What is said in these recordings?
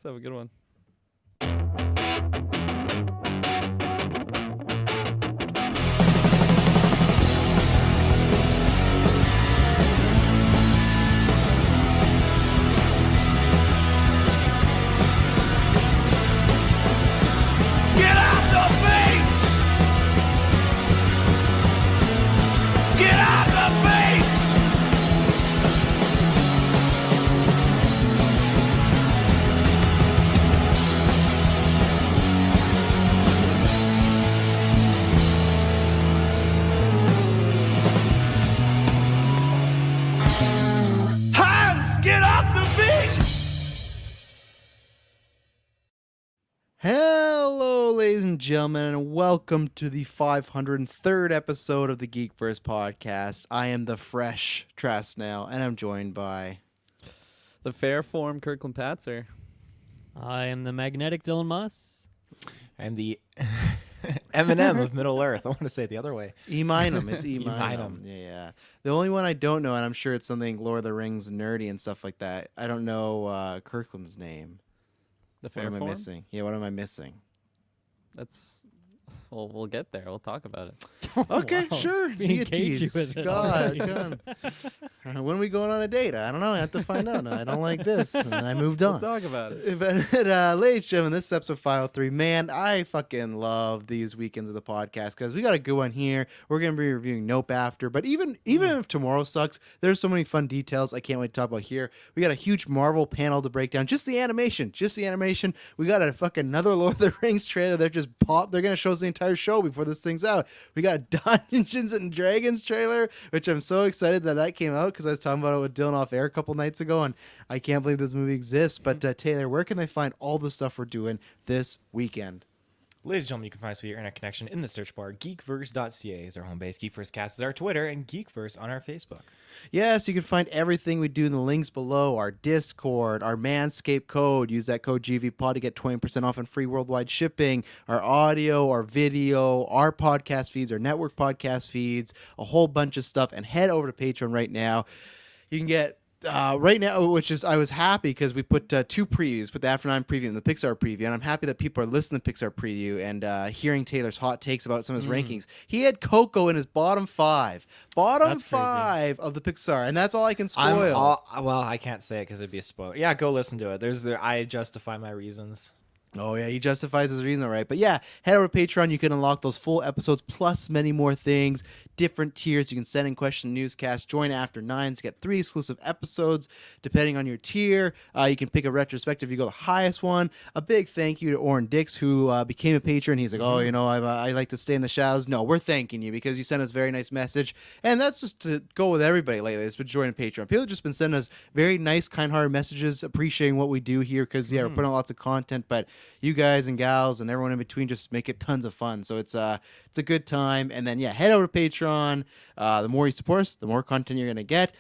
Let's have a good one. Get out the beach! Get out the beach! Hans, get off the beach! Hello, ladies and gentlemen, and welcome to the 503rd episode of the GeekVerse podcast. I am the fresh Trasnail, and I'm joined by... The fair form Kirklin Patzer. I am the magnetic Dylan Moss. I'm the Eminem of Middle Earth. I want to say it the other way. Eminum. It's Eminum. Eminum. Yeah. The only one I don't know, and I'm sure it's something Lord of the Rings nerdy and stuff like that, I don't know Kirklin's name. The What fair am I form. missing? Yeah, what am I missing? That's. Well, we'll get there. We'll talk about it. Okay, Wow. sure. Being Be a cagey tease. with it God, already. God. When are we going on a date? I don't know. I have to find out. No, I don't like this. And I moved We'll on. talk about it. But, ladies and gentlemen, this is episode 503. Man, I fucking love these weekends of the podcast because we got a good one here. We're going to be reviewing Nope after. But even if tomorrow sucks, there's so many fun details I can't wait to talk about here. We got a huge Marvel panel to break down. Just the animation. We got a fucking another Lord of the Rings trailer. They're going to show us the entire show before this thing's out. We got a Dungeons and Dragons trailer, which I'm so excited that came out because I was talking about it with Dylan off air a couple nights ago, and I can't believe this movie exists. But Taylor, where can they find all the stuff we're doing this weekend? Ladies and gentlemen, you can find us via your internet connection in the search bar. GeekVerse.ca is our home base. GeekVerseCast is our Twitter, and GeekVerse on our Facebook. Yes, you can find everything we do in the links below, our Discord, our Manscaped code. Use that code GVPOD to get 20% off and free worldwide shipping, our audio, our video, our podcast feeds, our network podcast feeds, a whole bunch of stuff. And head over to Patreon right now. You can get... right now, I was happy because we put two previews, put the After 9 preview and the Pixar preview, and I'm happy that people are listening to Pixar preview and hearing Taylor's hot takes about some of his rankings. He had Coco in his bottom five That's five of the Pixar, and that's all I can I'm spoil. well, I can't say it because it'd be a spoiler. Yeah, go listen to it. I justify my reasons. Oh, yeah, he justifies his reason, right? But yeah, head over to Patreon. You can unlock those full episodes plus many more things, different tiers. You can send in question newscasts, join After Nines, get 3 exclusive episodes depending on your tier. You can pick a retrospective if you go the highest one. A big thank you to Oren Dix, who became a patron. He's like, I like to stay in the shadows. No, we're thanking you because you sent us a very nice message. And that's just to go with everybody lately that's been joining Patreon. People have just been sending us very nice, kind-hearted messages, appreciating what we do here because, we're putting out lots of content, but you guys and gals and everyone in between just make it tons of fun. So it's a good time. And then, head over to Patreon. The more you support us, the more content you're going to get.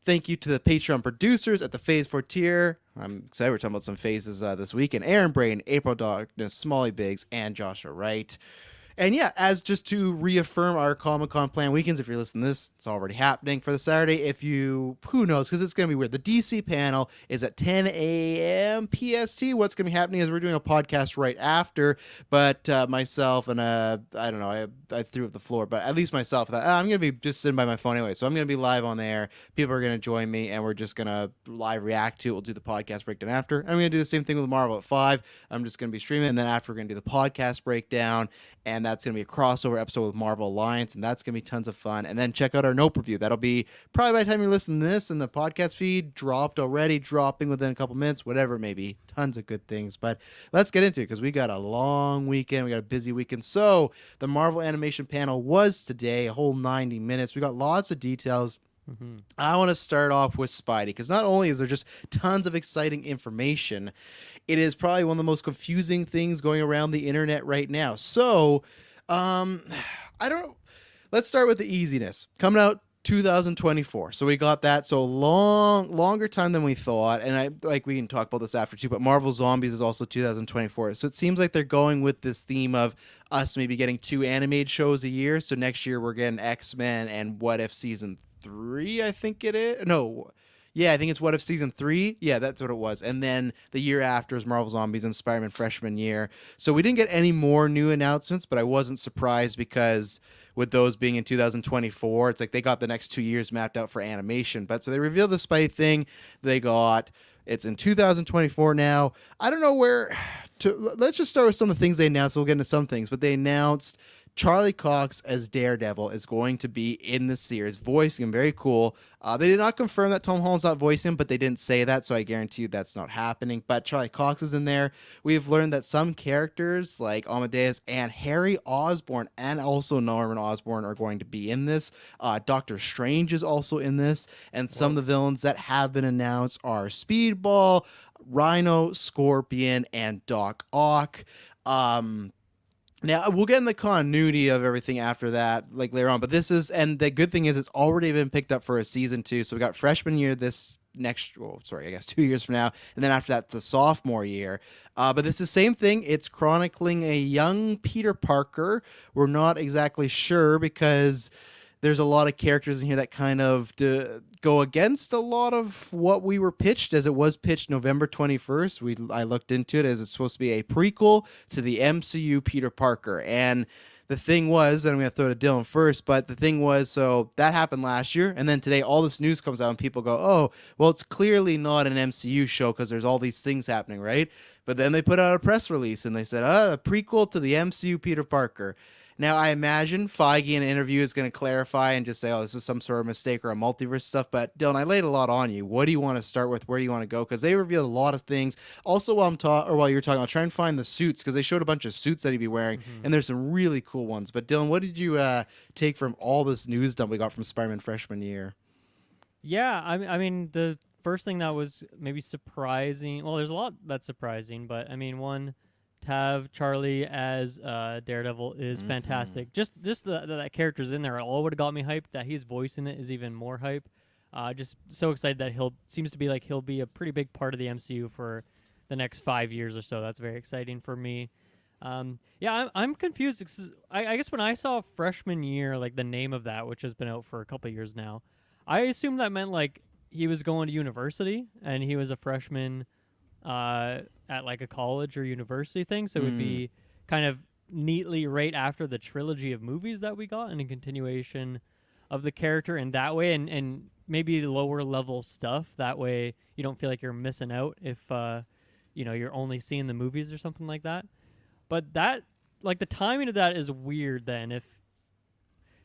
Thank you to the Patreon producers at the Phase 4 tier. I'm excited. We're talking about some phases this week. And Aaron Brain, April Darkness, Smalley Biggs, and Joshua Wright. And as just to reaffirm our Comic-Con plan weekends, if you're listening to this, it's already happening for the Saturday. Who knows, because it's going to be weird. The DC panel is at 10 a.m. PST. What's going to be happening is we're doing a podcast right after, but myself and, I don't know, I threw up the floor, but at least myself, I'm going to be just sitting by my phone anyway, so I'm going to be live on there. People are going to join me, and we're just going to live react to it. We'll do the podcast breakdown after. I'm going to do the same thing with Marvel at 5. I'm just going to be streaming, and then after we're going to do the podcast breakdown, and that's going to be a crossover episode with Marvel Alliance, and that's going to be tons of fun. And then check out our Nope review. That'll be probably by the time you listen to this, and the podcast feed dropping within a couple minutes, whatever it may be. Tons of good things. But let's get into it, because we got a long weekend. We got a busy weekend. So the Marvel animation panel was today, a whole 90 minutes. We got lots of details. I want to start off with Spidey, because not only is there just tons of exciting information, it is probably one of the most confusing things going around the internet right now. So, let's start with the easiness. Coming out 2024. So we got that. So longer time than we thought. And we can talk about this after too, but Marvel Zombies is also 2024. So it seems like they're going with this theme of us maybe getting 2 animated shows a year. So next year we're getting X-Men and What If season 3, I think it is. No. Yeah, I think it's What If Season 3. Yeah, that's what it was. And then the year after is Marvel Zombies and Spider-Man Freshman Year. So we didn't get any more new announcements, but I wasn't surprised because with those being in 2024, it's like they got the next 2 years mapped out for animation. But so they revealed the Spidey thing. It's in 2024 now. I don't know where to. Let's just start with some of the things they announced. We'll get into some things, but they announced Charlie Cox as Daredevil is going to be in the series, voicing him. Very cool. They did not confirm that Tom Holland's not voicing him, but they didn't say that, so I guarantee you that's not happening. But Charlie Cox is in there. We've learned that some characters like Amadeus and Harry Osborn and also Norman Osborn are going to be in this. Doctor Strange is also in this, and some of the villains that have been announced are Speedball, Rhino, Scorpion, and Doc Ock. Now, we'll get in the continuity of everything after that, like later on. But and the good thing is it's already been picked up for a season 2. So we got freshman year I guess 2 years from now. And then after that, the sophomore year. But it's the same thing. It's chronicling a young Peter Parker. We're not exactly sure because there's a lot of characters in here that kind of go against a lot of what we were pitched, as it was pitched November 21st. I looked into it as it's supposed to be a prequel to the MCU Peter Parker. And the thing was, and I'm going to throw to Dylan first, but the thing was, so that happened last year. And then today all this news comes out and people go, oh, well, it's clearly not an MCU show because there's all these things happening, right? But then they put out a press release and they said, a prequel to the MCU Peter Parker. Now, I imagine Feige in an interview is going to clarify and just say, oh, this is some sort of mistake or a multiverse stuff. But, Dylan, I laid a lot on you. What do you want to start with? Where do you want to go? Because they revealed a lot of things. Also, while you're talking, I'll try and find the suits because they showed a bunch of suits that he'd be wearing. And there's some really cool ones. But, Dylan, what did you take from all this news dump we got from Spider-Man freshman year? Yeah, I mean, the first thing that was maybe surprising, well, there's a lot that's surprising, but, I mean, one, to have Charlie as Daredevil is fantastic. Just that character's in there all would have got me hyped. That he's voicing it is even more hype. Just so excited that he'll be a pretty big part of the MCU for the next 5 years or so. That's very exciting for me. Yeah, I'm confused. I guess when I saw freshman year, like the name of that, which has been out for a couple of years now, I assumed that meant like he was going to university and he was a freshman at like a college or university thing, so it would be kind of neatly right after the trilogy of movies that we got and a continuation of the character in that way, and maybe lower level stuff. That way you don't feel like you're missing out if you're only seeing the movies or something like that. But that, like, the timing of that is weird then. If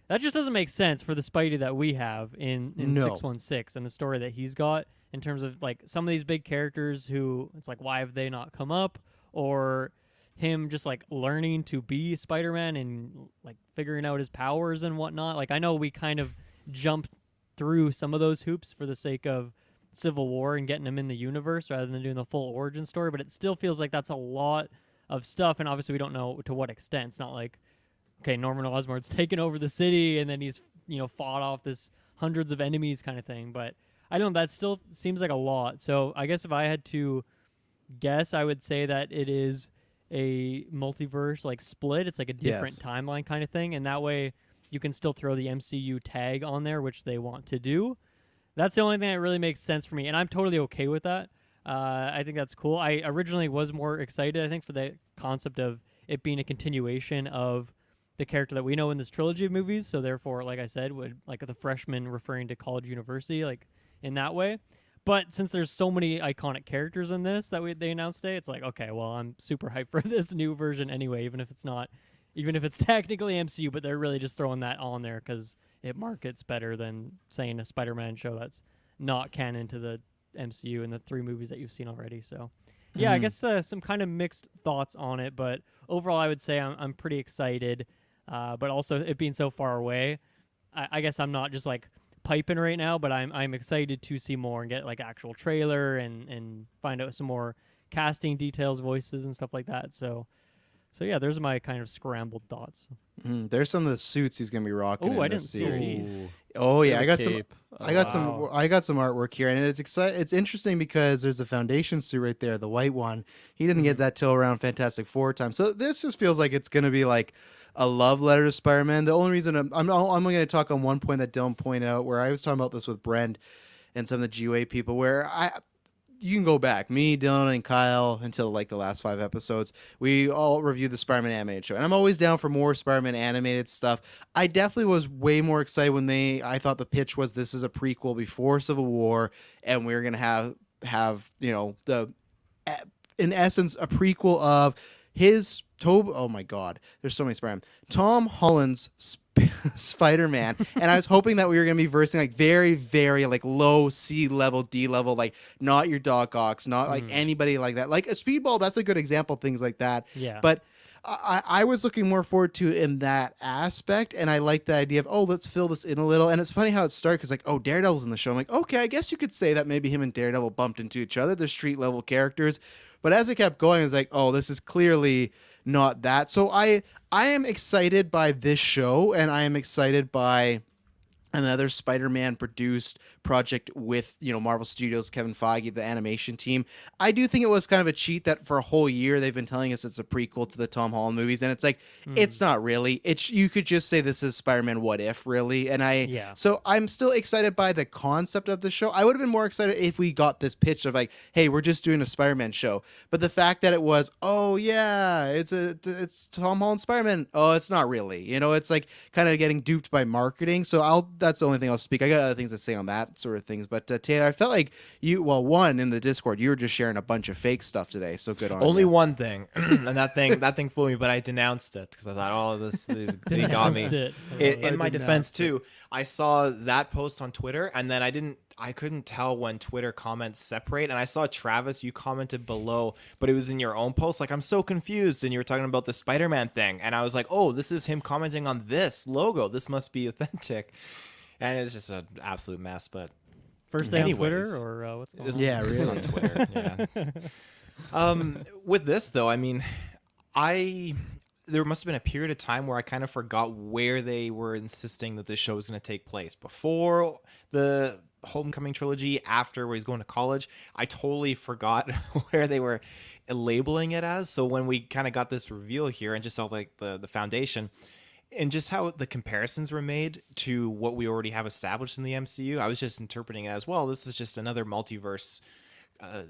that just doesn't make sense for the Spidey that we have in 616 and the story that he's got, in terms of like some of these big characters who it's like, why have they not come up? Or him just like learning to be Spider-Man and like figuring out his powers and whatnot. Like, I know we kind of jumped through some of those hoops for the sake of Civil War and getting him in the universe rather than doing the full origin story, but it still feels like that's a lot of stuff, and obviously we don't know to what extent. It's not like, okay, Norman Osborn's taken over the city and then he's fought off this hundreds of enemies kind of thing, but I don't know, that still seems like a lot. So I guess if I had to guess, I would say that it is a multiverse like split. It's like a different timeline kind of thing, and that way you can still throw the MCU tag on there, which they want to do. That's the only thing that really makes sense for me, and I'm totally okay with that. I think that's cool. I originally was more excited, I think, for the concept of it being a continuation of the character that we know in this trilogy of movies. So therefore, like I said, would like the freshman referring to college university, like in that way. But since there's so many iconic characters in this that they announced today, it's like, okay, well, I'm super hyped for this new version anyway, even if it's technically MCU, but they're really just throwing that on there because it markets better than saying a Spider-Man show that's not canon to the MCU and the 3 movies that you've seen already. So yeah, I guess some kind of mixed thoughts on it, but overall I would say I'm pretty excited, but also it being so far away, I guess I'm not just like piping right now, but I'm excited to see more and get like actual trailer and find out some more casting details, voices and stuff like that. So yeah, there's my kind of scrambled thoughts. There's some of the suits he's gonna be rocking. Oh, I this didn't see series. these. Oh yeah, I got some. Cape. I got some artwork here, and it's interesting because there's the Foundation suit right there, the white one. He didn't get that till around Fantastic Four time. So this just feels like it's gonna be like a love letter to Spider-Man. The only reason I'm going to talk on one point that Dylan pointed out, where I was talking about this with Brent. and some of the GUA people where you can go back. Me, Dylan, and Kyle, until like the last 5 episodes, we all reviewed the Spider-Man animated show. And I'm always down for more Spider-Man animated stuff. I definitely was way more excited when I thought the pitch was this is a prequel before Civil War, and we're going to have in essence, a prequel of his oh my God, there's so many Spider-Man. Tom Holland's Spider-Man, and I was hoping that we were going to be versing like very, very like low C level, D level, like not your Doc Ock, not like anybody like that. Like a Speedball, that's a good example, things like that. Yeah. But I was looking more forward to it in that aspect, and I like the idea of, let's fill this in a little. And it's funny how it started, because like, Daredevil's in the show. I'm like, okay, I guess you could say that maybe him and Daredevil bumped into each other. They're street level characters. But as it kept going, I was like, this is clearly not that. So I am excited by this show, and I am excited by another Spider-Man produced project with, Marvel Studios, Kevin Feige, the animation team. I do think it was kind of a cheat that for a whole year they've been telling us it's a prequel to the Tom Holland movies, and it's like it's not really. You could just say this is Spider-Man What If, really. And so I'm still excited by the concept of the show. I would have been more excited if we got this pitch of like, hey, we're just doing a Spider-Man show. But the fact that it was, it's Tom Holland Spider-Man. Oh, it's not really. It's like kind of getting duped by marketing. So that's the only thing I'll speak. I got other things to say on that sort of things. But Taylor, I felt like one, in the Discord, you were just sharing a bunch of fake stuff today. So good on you. Only one thing, and that thing fooled me, but I denounced it because I thought, they got me. In my defense too, I saw that post on Twitter, and then I couldn't tell when Twitter comments separate, and I saw Travis, you commented below, but it was in your own post. Like, I'm so confused, and you were talking about the Spider-Man thing, and I was like, this is him commenting on this logo. This must be authentic, and it's just an absolute mess. But first day on Twitter, or what's going on? Yeah, this is on Twitter. Yeah. With this though, I mean, there must have been a period of time where I kind of forgot where they were insisting that this show was going to take place. Before the Homecoming trilogy, after where he's going to college, I totally forgot where they were labeling it as. So when we kind of got this reveal here and just saw like the foundation and just how the comparisons were made to what we already have established in the MCU, I was just interpreting it as, well, this is just another multiverse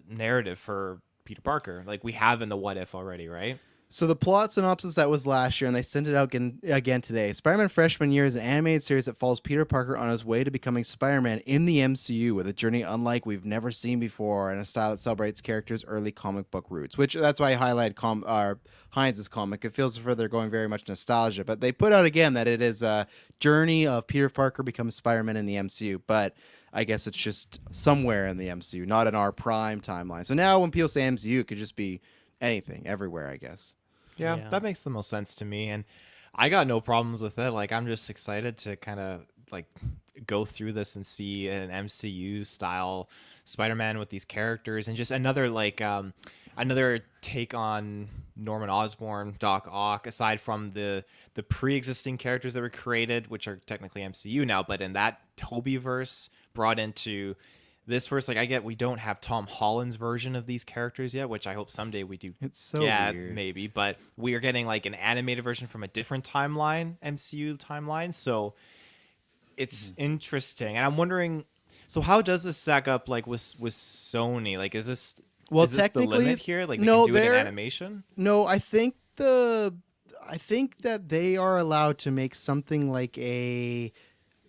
narrative for Peter Parker, like we have in the What If already, right? So the plot synopsis that was last year, and they sent it out again today. Spider-Man Freshman Year is an animated series that follows Peter Parker on his way to becoming Spider-Man in the MCU with a journey unlike we've never seen before and a style that celebrates characters' early comic book roots, which that's why I highlighted Heinz's comic. It feels as if they're going very much nostalgia, but they put out again that it is a journey of Peter Parker becoming Spider-Man in the MCU, but I guess it's just somewhere in the MCU, not in our prime timeline. So now when people say MCU, it could just be anything, everywhere, I guess. Yeah, that makes the most sense to me, and I got no problems with it. Like, I'm just excited to kind of like go through this and see an MCU style Spider-Man with these characters, and just another another take on Norman Osborn, Doc Ock, aside from the pre-existing characters that were created, which are technically MCU now, but in that Tobyverse brought into this verse. Like, we don't have Tom Holland's version of these characters yet, which I hope someday we do. It's so weird. Maybe, but we are getting like an animated version from a different timeline, MCU timeline. So it's interesting, and I'm wondering. So how does this stack up like with Sony? Like, is this the limit here? Like, they can do it in animation? No, I think that they are allowed to make something like a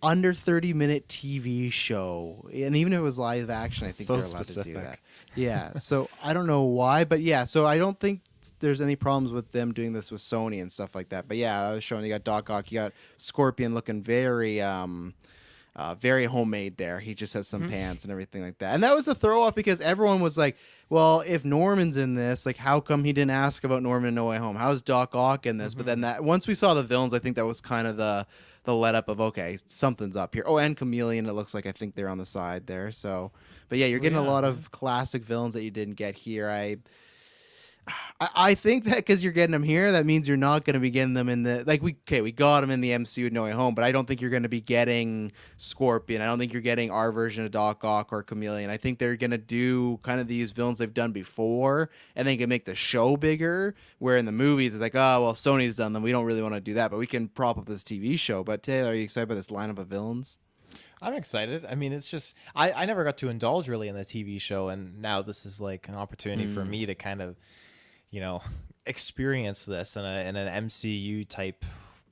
under 30-minute TV show, and even if it was live action, I think they're allowed to do that. Yeah, so I don't know why, but yeah, so I don't think there's any problems with them doing this with Sony and stuff like that. But yeah, I was showing you got Doc Ock, you got Scorpion looking very very homemade there. He just has some pants and everything like that. And that was a throw off because everyone was like, well, if Norman's in this, like, how come he didn't ask about Norman in No Way Home? How's Doc Ock in this? But then once we saw the villains, I think that was kind of the let up of, okay, something's up here. Oh, and Chameleon, it looks like, I think they're on the side there. So, but yeah, you're getting a lot of classic villains that you didn't get here. I think that because you're getting them here, that means you're not going to be getting them in the, like, we got them in the MCU No Way Home, but I don't think you're going to be getting Scorpion. I don't think you're getting our version of Doc Ock or Chameleon. I think they're going to do kind of these villains they've done before, and they can make the show bigger, where in the movies it's like, oh, well, Sony's done them. We don't really want to do that, but we can prop up this TV show. But Taylor, are you excited about this lineup of villains? I'm excited. I mean, it's just I never got to indulge really in the TV show, and now this is like an opportunity for me to kind of, experience this in an MCU type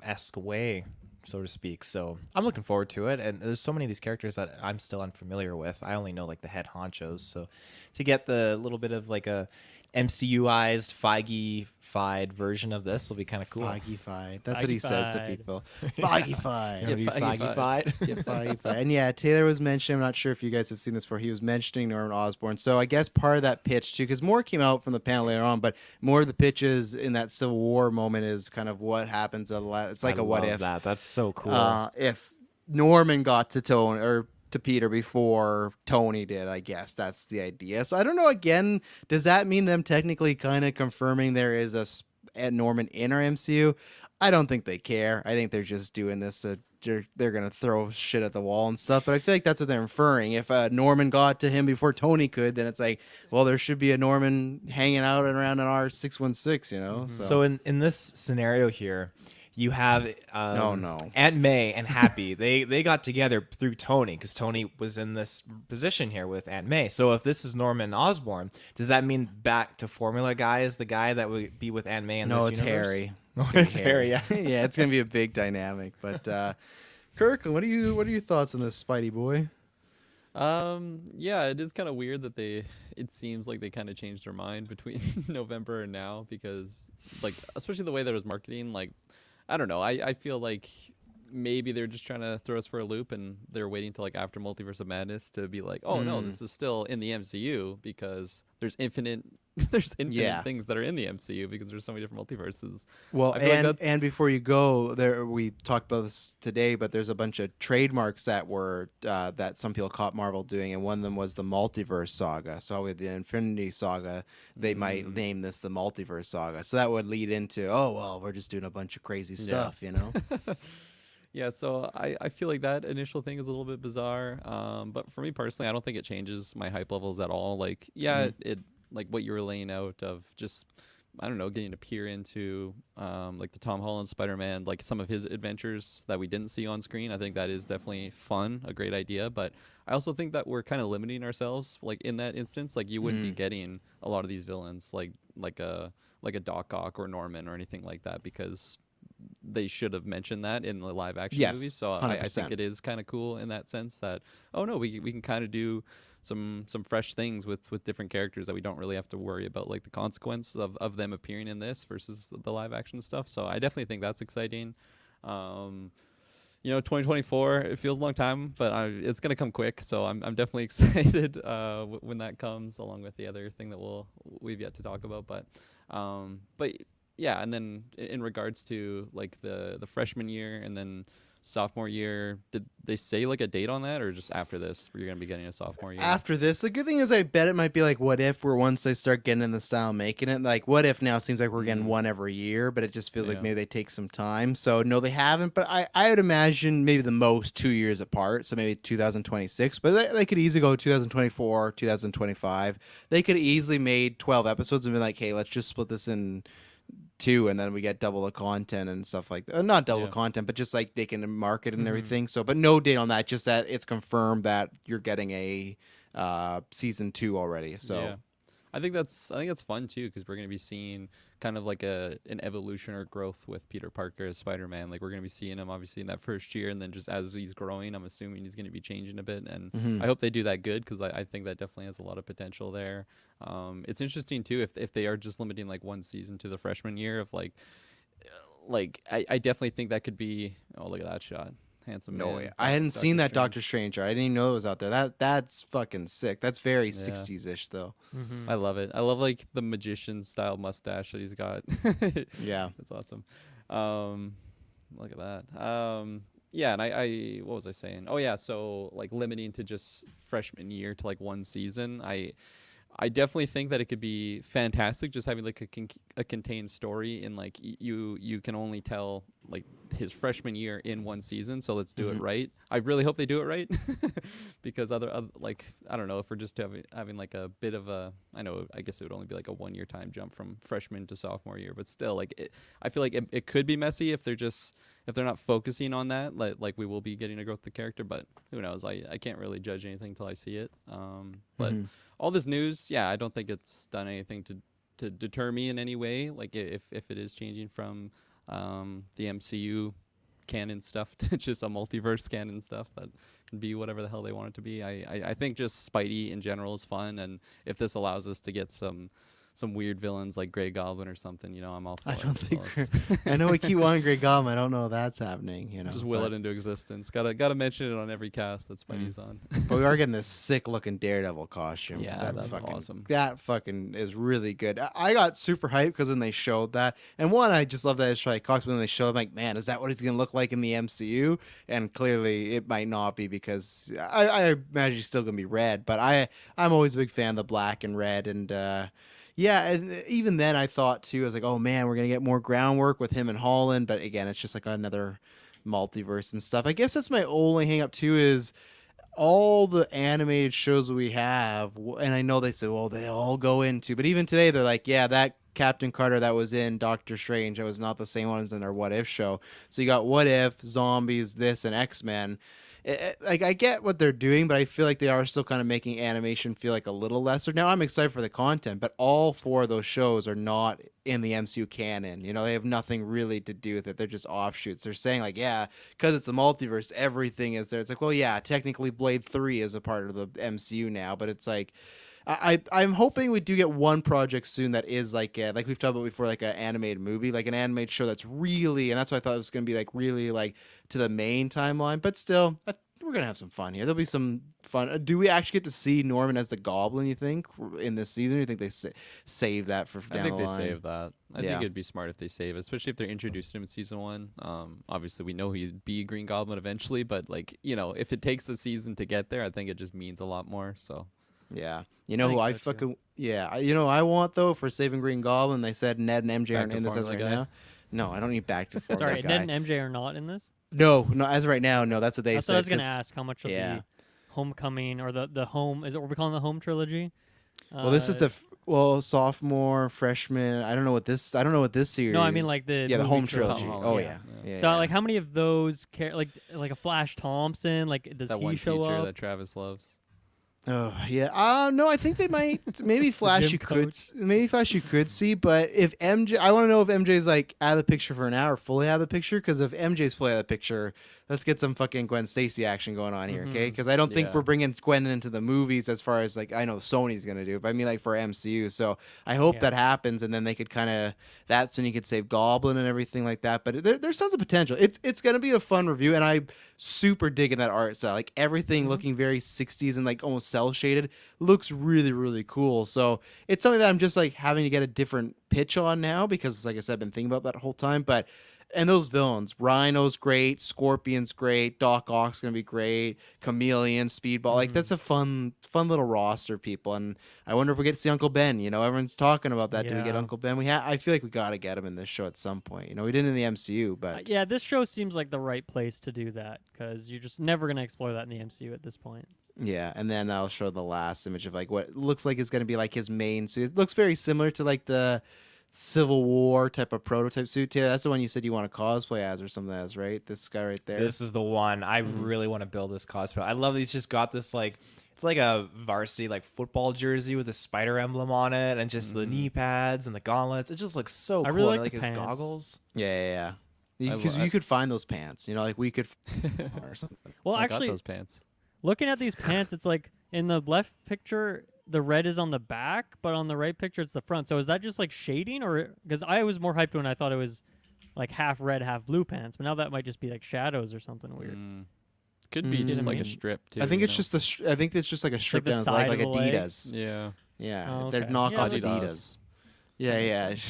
esque way, so to speak. So I'm looking forward to it. And there's so many of these characters that I'm still unfamiliar with. I only know like the head honchos. So to get the little bit of like a MCUized, Feige-fied version of this will be kind of cool. Foggy-fied. That's what he says to Foggy-fied. people. Foggy-fied. Get Feige-fied. Get Foggy-fied. And yeah, Taylor was mentioning, I'm not sure if you guys have seen this before, he was mentioning Norman Osborn. So I guess part of that pitch too, because more came out from the panel later on, but more of the pitches in that Civil War moment is kind of what happens. It's like I a what love if. That's so cool. If Norman got to Tony or to Peter before Tony did, I guess that's the idea. So I don't know. Again, does that mean them technically kind of confirming there is a Norman in our MCU? I don't think they care. I think they're just doing this. They're gonna throw shit at the wall and stuff. But I feel like that's what they're inferring. If Norman got to him before Tony could, then it's like, well, there should be a Norman hanging out around in our 616. So in this scenario here, you have no. Aunt May and Happy. they got together through Tony because Tony was in this position here with Aunt May. So if this is Norman Osborn, does that mean back to Formula Guy is the guy that would be with Aunt May in this it's universe? Harry. No, it's Harry. Yeah. Yeah, it's gonna be a big dynamic. But Kirklin, what are your thoughts on this Spidey boy? Yeah, it is kind of weird that it seems like they kind of changed their mind between November and now, because like, especially the way that it was marketing, like, I don't know. I feel like maybe they're just trying to throw us for a loop, and they're waiting till like after Multiverse of Madness to be like, oh no, this is still in the MCU, because there's infinite things that are in the MCU because there's so many different multiverses. Well, I feel like and before you go there, we talked about this today, but there's a bunch of trademarks that were that some people caught Marvel doing, and one of them was the Multiverse Saga. So with the Infinity Saga, they might name this the Multiverse Saga. So that would lead into, oh well, we're just doing a bunch of crazy stuff, Yeah, so I feel like that initial thing is a little bit bizarre. But for me personally, I don't think it changes my hype levels at all. Like, yeah, it like what you were laying out of just, I don't know, getting to peer into like the Tom Holland Spider-Man, like some of his adventures that we didn't see on screen. I think that is definitely fun, a great idea. But I also think that we're kind of limiting ourselves, like in that instance. Like you wouldn't be getting a lot of these villains, like a Doc Ock or Norman or anything like that, because they should have mentioned that in the live action movies. So I think it is kind of cool in that sense that, oh no, we can kind of do some fresh things with different characters that we don't really have to worry about like the consequence of them appearing in this versus the live action stuff. So I definitely think that's exciting. 2024, it feels a long time, but it's gonna come quick. So I'm definitely excited when that comes, along with the other thing that we've yet to talk about. But yeah, and then in regards to like the freshman year and then sophomore year, did they say like a date on that, or just after this you're gonna be getting a sophomore year? After this, the good thing is I bet it might be like what if, where once they start getting in the style making it, like what if now seems like we're getting one every year, but it just feels like maybe they take some time. So no, they haven't, but I would imagine maybe the most 2 years apart, so maybe 2026, but they could easily go 2024, 2025. They could easily made 12 episodes and be like, hey, let's just split this in two, and then we get double the content and stuff like that. Not double the content, but just like they can market and everything. So, but no date on that. Just that it's confirmed that you're getting a season 2 already. So, yeah. I think that's fun too, because we're gonna be seeing kind of like an evolution or growth with Peter Parker as Spider-Man. Like we're gonna be seeing him obviously in that first year, and then just as he's growing, I'm assuming he's gonna be changing a bit. And I hope they do that good, because I think that definitely has a lot of potential there. It's interesting too if they are just limiting like one season to the freshman year of like I definitely think that could be. Oh, look at that shot. Handsome no man. way. I hadn't seen that Doctor Strange. I didn't even know it was out there. That's fucking sick. That's very 60s-ish though. I love it. I love like the magician style mustache that he's got. Yeah, that's awesome. Look at that. Yeah, and I what was I saying? Oh yeah, so like limiting to just freshman year to like one season. I definitely think that it could be fantastic just having like a contained story in like you can only tell like his freshman year in one season, so let's do it right. I really hope they do it right because other like I don't know if we're just having like a bit of a I guess it would only be like a 1 year time jump from freshman to sophomore year, but still like I feel like it could be messy if they're not focusing on that, like we will be getting a growth of the character, but who knows? I can't really judge anything until I see it. But all this news, I don't think it's done anything to deter me in any way. Like if it is changing from the MCU canon stuff to just a multiverse canon stuff that can be whatever the hell they want it to be. I think just Spidey in general is fun, and if this allows us to get some weird villains like Grey Goblin or something, I'm all for it. I don't think. So I know we keep wanting Grey Goblin. I don't know if that's happening. just will it into existence. Gotta mention it on every cast that Spidey's on. But we are getting this sick looking Daredevil costume. Yeah, that's fucking awesome. That fucking is really good. I got super hyped because when they showed that, and one, I just love that it's like costume. When they showed, I'm like, man, is that what he's gonna look like in the MCU? And clearly, it might not be because I imagine he's still gonna be red. But I'm always a big fan of the black and red, and yeah, and even then I thought too, I was like, oh man, we're gonna get more groundwork with him and Holland. But again, it's just like another multiverse and stuff. I guess that's my only hang up too is all the animated shows we have, and I know they say, well, they all go into, but even today they're like, yeah, that Captain Carter that was in Doctor Strange, that was not the same one as in our What If show. So you got What If, Zombies, this, and X-Men. Like I get what they're doing, but I feel like they are still kind of making animation feel like a little lesser. Now I'm excited for the content, but all four of those shows are not in the MCU canon. They have nothing really to do with it. They're just offshoots. They're saying like, yeah, because it's the multiverse, everything is there. It's like, well, yeah, technically Blade 3 is a part of the MCU now, but it's like, I'm hoping we do get one project soon that is like we've talked about before, like an animated movie, like an animated show that's really, and that's what I thought it was going to be like really like to the main timeline. But still, we're going to have some fun here. There'll be some fun. Do we actually get to see Norman as the Goblin, you think, in this season? Or you think they save that for down the line? I think they save that. I think it'd be smart if they save it, especially if they're introducing him in season 1. Obviously, we know he's be Green Goblin eventually, but like, if it takes a season to get there, I think it just means a lot more. So. Yeah. Who I fucking I want though for saving Green Goblin, they said Ned and MJ aren't in this as right now. No, I don't need back to Formula Sorry, guy. Ned and MJ are not in this? No, as of right now, no, that's what they said. I was gonna ask how much of the Homecoming or the home, is it what we're calling the home trilogy? Well, this is the sophomore, freshman. I don't know what this series. No, I mean like the home trilogy. trilogy. Oh yeah. So like how many of those like a Flash Thompson, like does that he one show teacher up? that Travis loves? Oh yeah. No, I think they might. Maybe Flash Gym you could. coach. Maybe Flash you could see, but if MJ, I want to know if MJ's like out of the picture for an hour, fully out of the picture. Because if MJ's fully out of the picture, let's get some fucking Gwen Stacy action going on here, okay? Because I don't think we're bringing Gwen into the movies as far as like I know Sony's gonna do, but I mean like for MCU. So I hope that happens, and then they could kind of. That's when you could save Goblin and everything like that. But there's tons of potential. It's gonna be a fun review, and I super digging that art style. Like everything looking very 60s and like almost cell shaded. Looks really, really cool. So it's something that I'm just like having to get a different pitch on now because, like I said, I've been thinking about that whole time. But and those villains, Rhino's great, Scorpion's great, Doc Ock's gonna be great, Chameleon, Speedball, like that's a fun little roster, people. And I wonder if we get to see Uncle Ben. Everyone's talking about that. Do we get Uncle Ben? I feel like we gotta get him in this show at some point. We didn't in the MCU, but yeah, this show seems like the right place to do that because you're just never gonna explore that in the MCU at this point. Yeah, and then I'll show the last image of like what looks like is going to be like his main suit. It looks very similar to like the Civil War type of prototype suit. Yeah, that's the one you said you want to cosplay as or something as, right? This guy right there. This is the one. I really want to build this cosplay. I love that he's just got this like it's like a varsity like football jersey with a spider emblem on it and just the knee pads and the gauntlets. It just looks so cool. really I like his pants. goggles. Yeah. Because you could find those pants. Like we could. Or something. Well, I actually, got those pants. looking at these pants, it's like in the left picture, the red is on the back, but on the right picture, it's the front. So is that just like shading, or because I was more hyped when I thought it was like half red, half blue pants, but now that might just be like shadows or something weird. Could be just I like mean? a strip too. I think it's know? just I think it's just like a strip the down his side leg, like of the leg? Adidas. Yeah. Yeah, Oh, they're okay. knockoff Yeah, Adidas.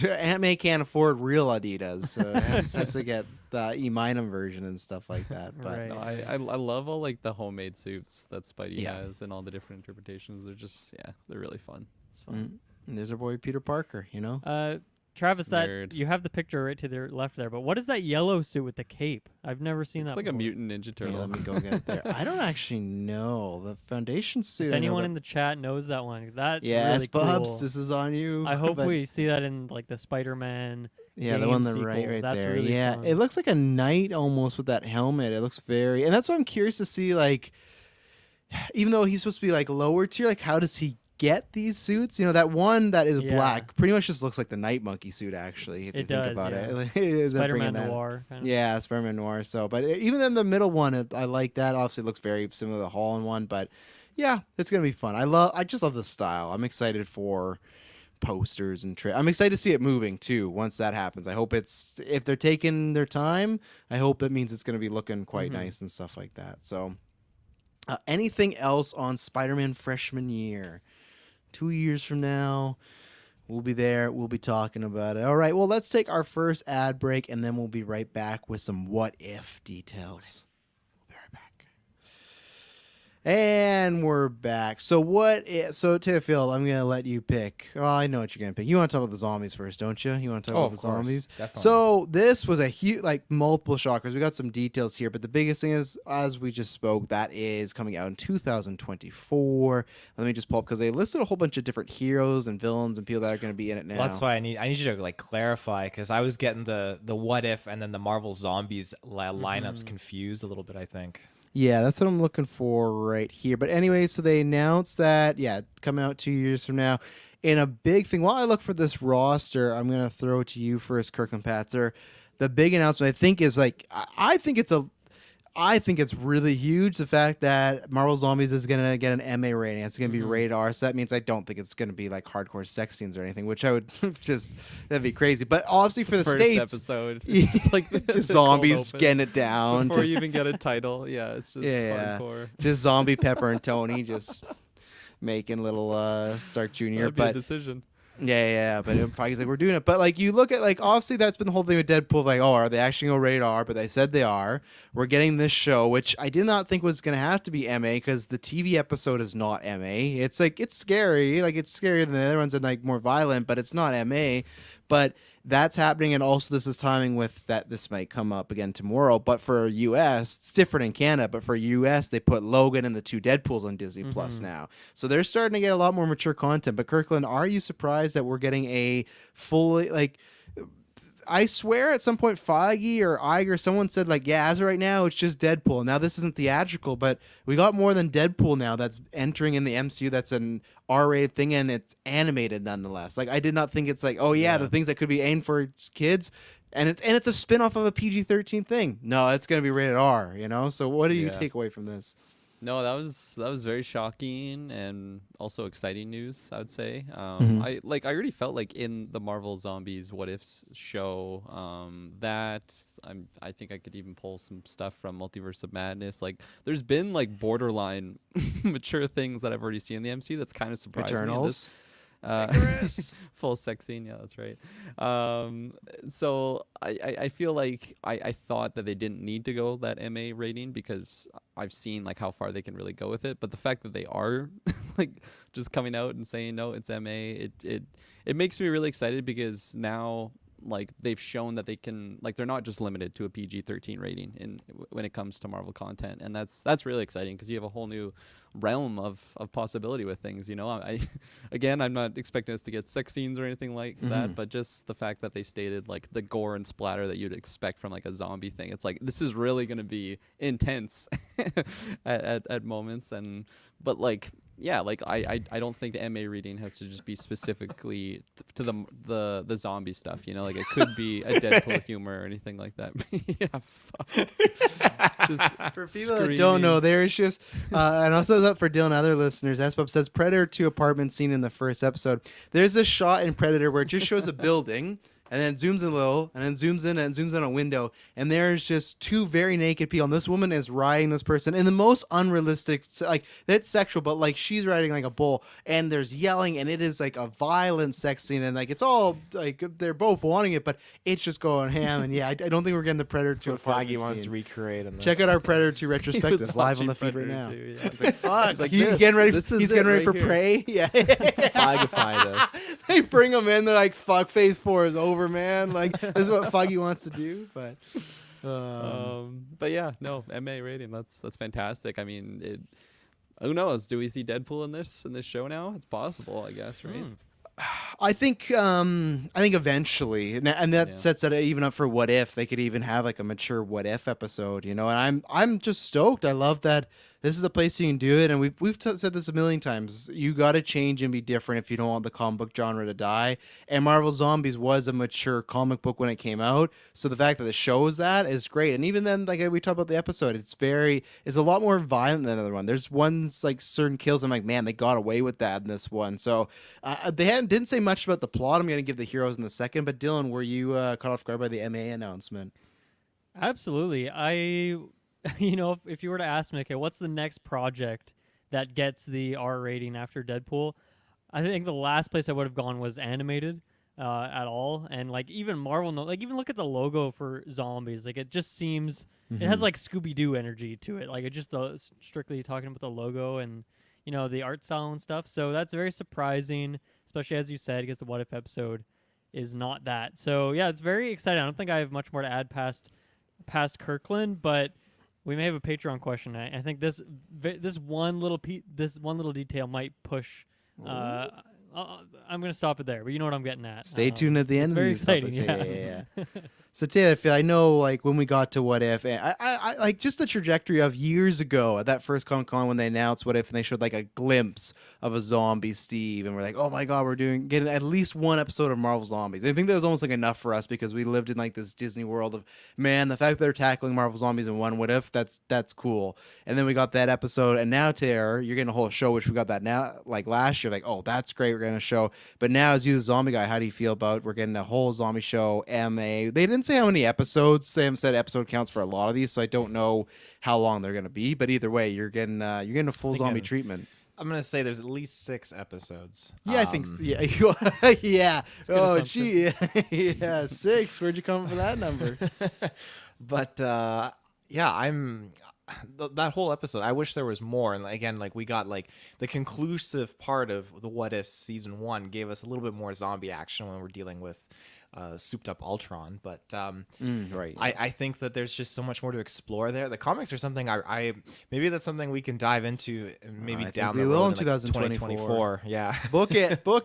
Yeah. Aunt May can't afford real Adidas, so has to get the E-Minum version and stuff like that. But Right. No, I love all like the homemade suits that Spidey Yeah. has and all the different interpretations. They're just they're really fun. It's fun. and there's our boy Peter Parker. Travis, that Nerd. you have the picture right to the left there, but what is that yellow suit with the cape? I've never seen It's that. like a before. mutant Ninja Yeah, Turtle. let me go get it there. I don't actually know the Foundation suit. If I know anyone that- in the chat knows that one, that's yes, really Bubs, cool. this is on you. I hope but- we see that in like the Spider-Man. Yeah, the one on the game right, sequel. right That's there. really Yeah, fun. it looks like a knight almost with that helmet. It looks very, and that's what I'm curious to see. Like, even though he's supposed to be like lower tier, like how does he get these suits? You know, that one that is Yeah. black pretty much just looks like the Night Monkey suit. Actually, if you It think does, about yeah. it, Like, they're Spider-Man bringing that- Noir. Kind of. Yeah, Spider-Man Noir. So, but even in the middle one, I like that. Obviously, it looks very similar to the Holland one, but yeah, it's gonna be fun. I just love the style. I'm excited for posters and I'm excited to see it moving too once that happens. I hope if they're taking their time, I hope it means it's going to be looking quite nice and stuff like that. So anything else on Spider-Man freshman year? 2 years from now, we'll be there. We'll be talking about it. All right, well, let's take our first ad break and then we'll be right back with some what if details. We'll be right back. And we're back. So Teofil, I'm gonna let you pick. Oh, I know what you're gonna pick. You want to talk about the zombies first, don't you? You want to talk about of the course, zombies? definitely. So this was a huge, like multiple shockers. We got some details here, but the biggest thing is, as we just spoke, that is coming out in 2024. Let me just pull up because they listed a whole bunch of different heroes and villains and people that are going to be in it now. Well, that's why I need you to like clarify, because I was getting the what if and then the Marvel Zombies lineups confused a little bit, I think. Yeah, that's what I'm looking for right here. But anyway, so they announced that, coming out 2 years from now. And a big thing, while I look for this roster, I'm going to throw it to you first, Kirklin Patzer. The big announcement, I think, is like, I think it's really huge, the fact that Marvel Zombies is going to get an MA rating. It's going to be rated R, so that means I don't think it's going to be like hardcore sex scenes or anything, which I would that'd be crazy. But obviously for the First States, episode, it's just like the just cold zombies open. getting it down. Before just- you even get a title. Yeah, it's just hardcore. just zombie Pepper and Tony just making little Stark Jr. That'd be a But decision. yeah, but he's like, we're doing it. But like, you look at like, obviously that's been the whole thing with Deadpool. Like, oh, are they actually going to rated R? But they said they are. We're getting this show, which I did not think was going to have to be MA, because the TV episode is not MA. It's like, it's scary. Like, it's scarier than the other ones and like more violent, but it's not MA. But that's happening, and also this is timing with that. This might come up again tomorrow, but for US, it's different in Canada. But for US, they put Logan and the 2 Deadpools on Disney Plus now, so they're starting to get a lot more mature content. But Kirkland, are you surprised that we're getting a fully like? I swear at some point Feige or Iger, someone said like, yeah, as of right now, it's just Deadpool. Now this isn't theatrical, but we got more than Deadpool now that's entering in the MCU. That's an R-rated thing, and it's animated nonetheless. Like, I did not think it's like, oh yeah, the things that could be aimed for kids, and it's a spin-off of a PG-13 thing. No, it's gonna be rated R. You know. So what do you Yeah. take away from this? No, that was very shocking and also exciting news, I would say. I already felt like in the Marvel Zombies What Ifs show, I think I could even pull some stuff from Multiverse of Madness. Like, there's been like borderline mature things that I've already seen in the MCU that's kind of surprised me. Eternals. Full sex scene, yeah, that's right. So I feel like I thought that they didn't need to go that MA rating, because I've seen like how far they can really go with it. But the fact that they are like just coming out and saying no, it's MA, it makes me really excited, because now like they've shown that they can, like, they're not just limited to a PG-13 rating when it comes to Marvel content, and that's really exciting, because you have a whole new realm of possibility with things. You know, I'm not expecting us to get sex scenes or anything like that, but just the fact that they stated like the gore and splatter that you'd expect from like a zombie thing. It's like, this is really going to be intense at moments, but like, yeah, like I don't think the MA reading has to just be specifically to the zombie stuff, you know, like it could be a Deadpool humor or anything like that. Yeah, fuck. Just For people that don't know, there's just, and also up for Dylan and other listeners, Espub says Predator 2 apartment scene in the first episode. There's a shot in Predator where it just shows a building, and then zooms in a little, and then zooms in and zooms in on a window, and there's just two very naked people, and this woman is riding this person in the most unrealistic, like, that's sexual, but like she's riding like a bull, and there's yelling, and it is like a violent sex scene, and like it's all like they're both wanting it, but it's just going ham, and yeah, I don't think we're getting the Predator 2 That's what Feige apartment wants scene. to recreate in this. Check out our Predator 2 He was retrospective live on watching the feed right Predator now. 2, yeah. He's like, fuck, He's like, he's this- getting ready. this is He's it getting ready right for here. prey. Yeah. Feigify this. They bring him in. They're like, "Fuck, Phase 4 is over, man." Like, this is what Feige wants to do. But yeah, no, MA rating. That's fantastic. I mean, who knows? Do we see Deadpool in this show now? It's possible, I guess, right? I think eventually, and that Yeah. sets it even up for What If. They could even have like a mature What If episode, you know. And I'm just stoked. I love that this is the place you can do it. And we've said this a million times. You got to change and be different if you don't want the comic book genre to die. And Marvel Zombies was a mature comic book when it came out, so the fact that the show is that is great. And even then, like we talked about the episode, it's a lot more violent than the other one. There's ones like certain kills. I'm like, man, they got away with that in this one. So they didn't say much about the plot. I'm gonna give the heroes in a second. But Dylan, were you caught off guard by the MA announcement? Absolutely. If you were to ask me, okay, what's the next project that gets the R rating after Deadpool? I think the last place I would have gone was animated at all. And like even Marvel, like even look at the logo for zombies. Like it just seems, it has like Scooby-Doo energy to it. Like it just strictly talking about the logo and, the art style and stuff. So that's very surprising, especially as you said, because the What If episode is not that. So yeah, it's very exciting. I don't think I have much more to add past Kirklin, but we may have a Patreon question. I think this one little detail might push. I'm going to stop it there, but you know what I'm getting at. Stay tuned at the end it's of very these exciting. topics. Yeah. Yeah. So Taylor, I know like when we got to What If, and I like just the trajectory of years ago at that first Comic-Con when they announced What If and they showed like a glimpse of a zombie Steve, and we're like, oh my god, we're getting at least one episode of Marvel Zombies. I think that was almost like enough for us because we lived in like this Disney world of, man, the fact that they're tackling Marvel Zombies in one What If, that's cool. And then we got that episode, and now Taylor, you're getting a whole show, which we got that now like last year, like, oh, that's great, we're getting a show. But now as you the zombie guy, how do you feel about we're getting a whole zombie show? MA, they didn't say how many episodes. They haven't said episode counts for a lot of these, so I don't know how long they're gonna be. But either way, you're getting a full zombie treatment. I'm gonna say there's at least 6 episodes. Yeah, I think yeah. Yeah. Oh, assumption. gee. Yeah, 6. Where'd you come up with that number? But yeah, that whole episode. I wish there was more. And again, like we got like the conclusive part of the What If season 1 gave us a little bit more zombie action when we're dealing with souped up Ultron. But Right. I think that there's just so much more to explore there. The comics are something I maybe that's something we can dive into maybe I think down we the will road in 2024. 2024. Yeah. Book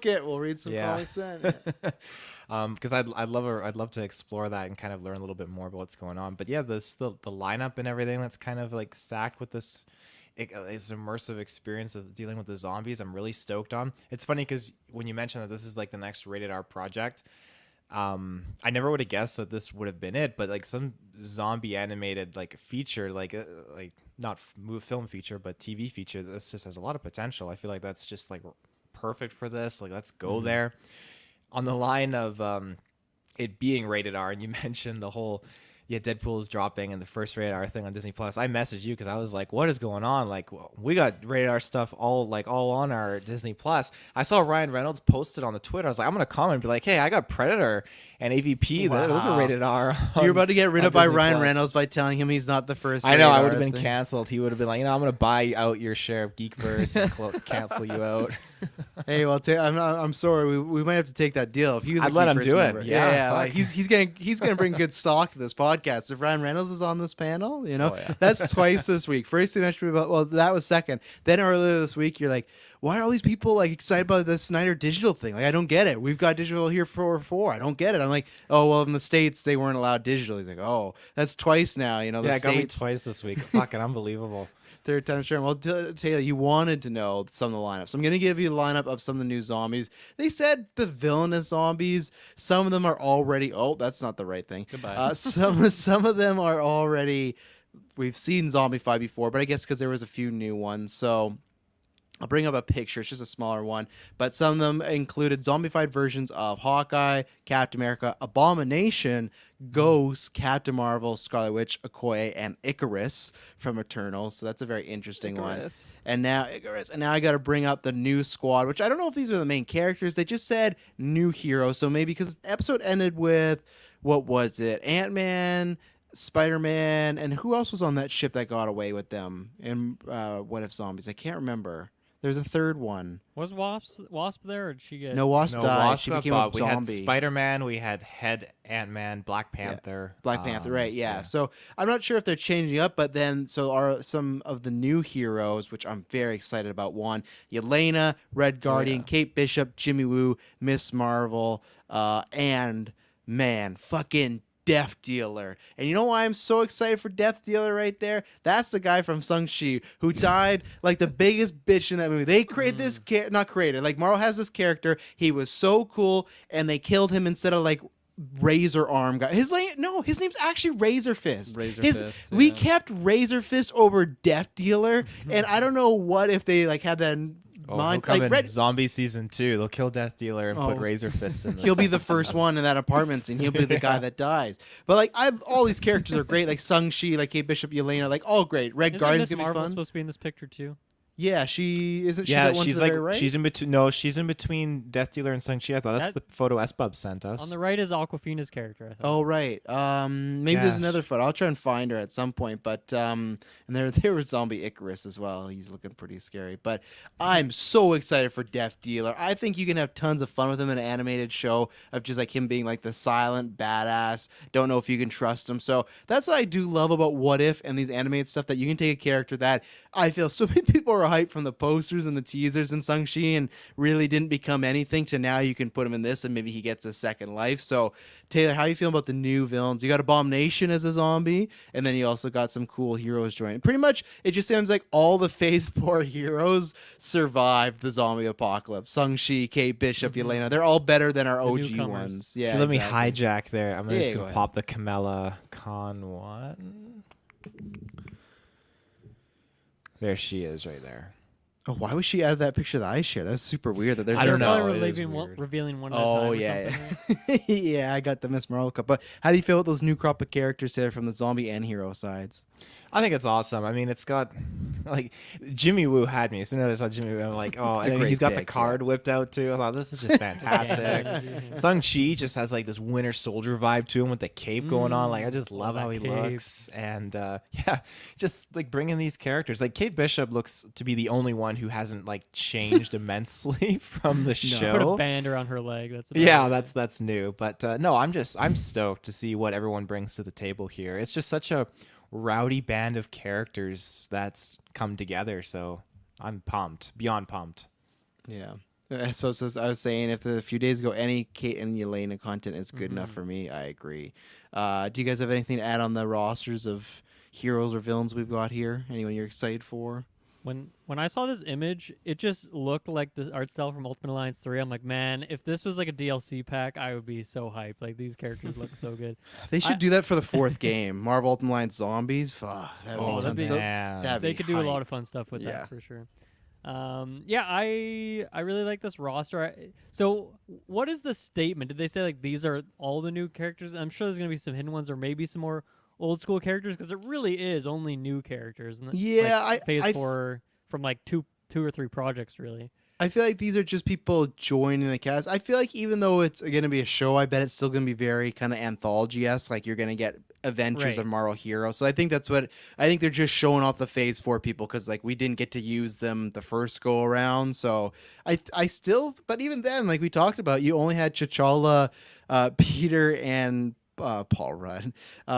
it. We'll read some Yeah. comics then. Because I'd love to explore that and kind of learn a little bit more about what's going on. But yeah, the lineup and everything that's kind of like stacked with this immersive experience of dealing with the zombies, I'm really stoked on. It's funny because when you mentioned that this is like the next rated R project, I never would have guessed that this would have been it. But like some zombie animated like feature, like not film feature, but TV feature, this just has a lot of potential. I feel like that's just like perfect for this. Like let's go there. On the line of it being rated R, and you mentioned the whole, Deadpool is dropping and the first rated R thing on Disney Plus. I messaged you because I was like, what is going on? Like, we got rated R stuff all on our Disney Plus. I saw Ryan Reynolds posted on the Twitter. I was like, I'm going to comment and be like, hey, I got Predator and AVP. Wow. Those are rated R. You're about to get rid of by Disney Ryan Plus. Reynolds by telling him he's not the first. I know, I rated would R have been thing. canceled. He would have been like, I'm going to buy out your share of Geekverse and cancel you out. Hey, well, I'm sorry. We might have to take that deal. If he was, I'd a let him Geekverse do it. member. Yeah, fuck. like, he's gonna bring good stock to this podcast. If Ryan Reynolds is on this panel, Oh, yeah. that's twice this week. First you mentioned about, well, that was second. Then earlier this week, you're like, why are all these people like excited about the Snyder digital thing? Like, I don't get it. We've got digital here for. I don't get it. I'm like, oh well, in the States they weren't allowed digital. He's like, oh, that's twice now. The Yeah, it got me States. twice this week. Fucking unbelievable. Third time sure. Well, Taylor, you wanted to know some of the lineups. So I'm going to give you the lineup of some of the new zombies. They said the villainous zombies. Some of them are already. Oh, that's not the right thing. Goodbye. Some of them are already. We've seen Zombie 5 before, but I guess because there was a few new ones. So I'll bring up a picture. It's just a smaller one. But some of them included zombified versions of Hawkeye, Captain America, Abomination, Ghost, Captain Marvel, Scarlet Witch, Okoye, and Icarus from Eternals. So that's a very interesting Icarus. one. And now I got to bring up the new squad, which I don't know if these are the main characters. They just said new heroes. So maybe because the episode ended with, what was it? Ant-Man, Spider-Man, and who else was on that ship that got away with them in What If Zombies? I can't remember. There's a third one. Was Wasp there, or did she get? No, Wasp died. Wasp She got became a bought. We had zombie. Spider-Man, we had Head Ant-Man, Black Panther. Black Panther, right? Yeah. So I'm not sure if they're changing up, but then so are some of the new heroes, which I'm very excited about. One, Yelena, Red Guardian, Kate Bishop, Jimmy Woo, Miss Marvel, and man, fucking Death Dealer. And you know why I'm so excited for Death Dealer right there? That's the guy from Shang-Chi who died like the biggest bitch in that movie. They created this not created. Like Marvel has this character. He was so cool and they killed him instead of like Razor Arm guy. His name's actually Razor Fist. Fist, We yeah. kept Razor Fist over Death Dealer and I don't know what if they like had that He'll mind come like in Zombie Season 2. They'll kill Death Dealer and put Oh. Razor Fist in. He'll be the first one in that apartment scene. He'll be the guy that dies. But like, all these characters are great. Like Shang-Chi, like Kate Bishop, Yelena, like all great. Red Isn't Guardian's Miss gonna be Marvel fun. supposed to be in this picture too? Yeah, she isn't. She Yeah, that one to she's the like very right? she's in between. No, she's in between Death Dealer and Shang-Chi. I thought that's That- the photo S-Bub sent us. On the right is Aquafina's character. I thought. Oh right. Maybe there's Yeah, another photo. I'll try and find her at some point. But and there was Zombie Icarus as well. He's looking pretty scary. But I'm so excited for Death Dealer. I think you can have tons of fun with him in an animated show of just like him being like the silent badass. Don't know if you can trust him. So that's what I do love about What If and these animated stuff, that you can take a character that I feel so many people are hyped from the posters and the teasers in Shang-Chi and really didn't become anything to now you can put him in this and maybe he gets a second life. So Taylor, how you feel about the new villains? You got Abomination as a zombie, and then you also got some cool heroes joining. Pretty much it just seems like all the Phase 4 heroes survived the zombie apocalypse. Shang-Chi, Kate Bishop, Yelena, they're all better than our The OG newcomers. ones. If Yeah. you let me exactly. hijack there. I'm Yeah, just go gonna ahead. pop the Kamala Khan one. There she is, right there. Oh, why would she add that picture that I share? That's super weird. That there's I don't They're know. probably It is revealing one at a Oh time or yeah, something, right? yeah. Yeah, I got the Miss Marvel cup. But how do you feel about those new crop of characters there from the zombie and hero sides? I think it's awesome. I mean, it's got like Jimmy Woo had me. As soon as I saw Jimmy Woo, I'm like, oh, It's a and great he's got the pick, card whipped out too. I thought this is just fantastic. Yeah. Shang-Chi just has like this Winter Soldier vibe to him with the cape going on. Like I just love that how he cape. looks, and yeah, just like bringing these characters. Like Kate Bishop looks to be the only one who hasn't like changed immensely from the show. Put a band around her leg. That's about Yeah, it. that's new. But no, I'm stoked to see what everyone brings to the table here. It's just such a rowdy band of characters that's come together. So I'm pumped, beyond pumped. Yeah. I suppose as I was saying, if a few days ago any Kate and Yelena content is good enough for me, I agree. Do you guys have anything to add on the rosters of heroes or villains we've got here? Anyone you're excited for? When I saw this image, it just looked like the art style from Ultimate Alliance 3. I'm like, man, if this was like a DLC pack, I would be so hyped. Like these characters look so good. They should do that for the fourth game. Marvel Ultimate Alliance Zombies. Fuck, that would Oh, be that'd be- man. that'd They be could do a lot hype. of fun stuff with Yeah. that for sure. Yeah, I really like this roster. So, what is the statement? Did they say like these are all the new characters? I'm sure there's gonna be some hidden ones or maybe some more old school characters because it really is only new characters. And Yeah, like, Phase I 4 from like two or three projects really. I feel like these are just people joining the cast. I feel like even though it's going to be a show, I bet it's still going to be very kind of anthology-esque. Like you're going to get adventures Right. of Marvel heroes. So I think that's what I think they're just showing off the Phase 4 people because like we didn't get to use them the first go around. So I still, but even then, like we talked about, you only had T'Challa, Peter, and Paul Rudd,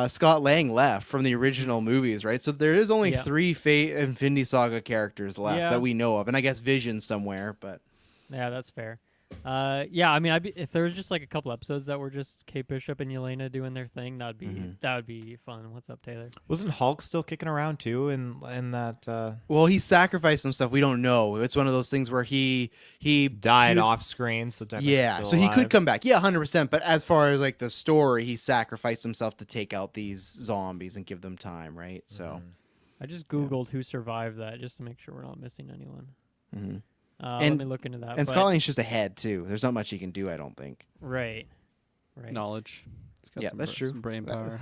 Scott Lang left from the original movies, right? So there is only Yeah. 3 Infinity Saga characters left Yeah. that we know of, and I guess Vision somewhere, but. Yeah, that's fair. Yeah, I mean, if there was just like a couple episodes that were just Kate Bishop and Yelena doing their thing, that would be fun. What's up, Taylor? Wasn't Hulk still kicking around too in that Well, he sacrificed himself. We don't know. It's one of those things where he died he was- off screen? So technically Yeah, still so he could alive. come back. Yeah, 100%. But as far as like the story, he sacrificed himself to take out these zombies and give them time, right? So I just Googled who survived that just to make sure we're not missing anyone. Let me look into that. And but- Scotland's just a head too. There's not much he can do, I don't think. Right. Knowledge. It's got Yeah, some that's true. Some brain power.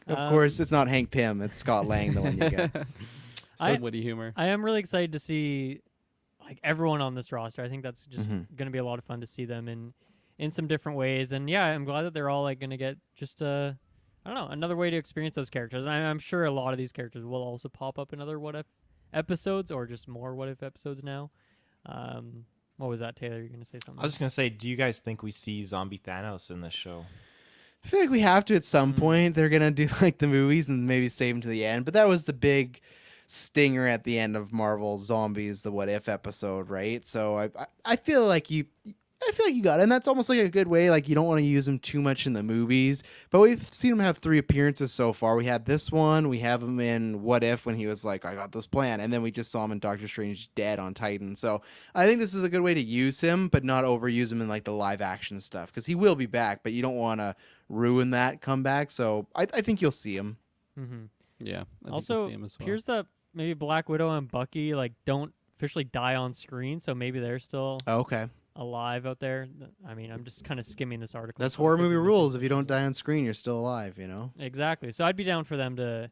Of course, it's not Hank Pym. It's Scott Lang, the one you get. Some witty humor. I am really excited to see like everyone on this roster. I think that's just going to be a lot of fun to see them in some different ways. And yeah, I'm glad that they're all like going to get just I don't know, another way to experience those characters. And I'm sure a lot of these characters will also pop up in other What If episodes or just more What If episodes now. What was that, Taylor? You're going to say something? I was just gonna say, do you guys think we see zombie Thanos in this show? I feel like we have to at some point. They're gonna do like the movies and maybe save them to the end. But that was the big stinger at the end of Marvel Zombies, the What If episode, right? So I feel like you got it. And that's almost like a good way. Like you don't want to use them too much in the movies, but we've seen him have 3 appearances so far. We had this one. We have him in What If when he was like, I got this plan. And then we just saw him in Doctor Strange Dead on Titan. So I think this is a good way to use him, but not overuse him in like the live action stuff because he will be back, but you don't want to ruin that comeback. So I think you'll see him. Mm-hmm. Yeah. I think Also, we'll see him as well. here's the maybe Black Widow and Bucky like don't officially die on screen, so maybe they're still Okay. alive out there. I mean, I'm just kind of skimming this article. That's so horror it could movie be rules. If missing you don't something. die on screen, you're still alive, you know? Exactly. So I'd be down for them to.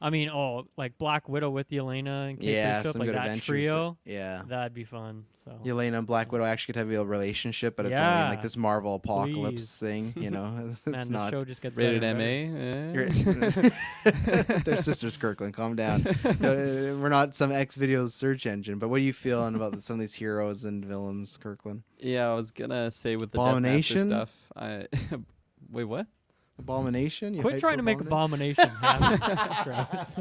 I mean, like Black Widow with Yelena and Kate Yeah, Bishop, some like good that adventures. trio. Yeah. That'd be fun. So Yelena and Black Widow actually could have a relationship, but it's only in, like Yeah. this Marvel apocalypse Please. thing, you know? It's man, this not. show just gets Rated better and MA. better. They're sisters, Kirklin. Calm down. We're not some X videos search engine, but what are you feeling about some of these heroes and villains, Kirklin? Yeah, I was gonna say with the Abomination? Deathmaster stuff. Wait, what? Abomination? You Quit hyped trying for to make Abomination happen, Travis.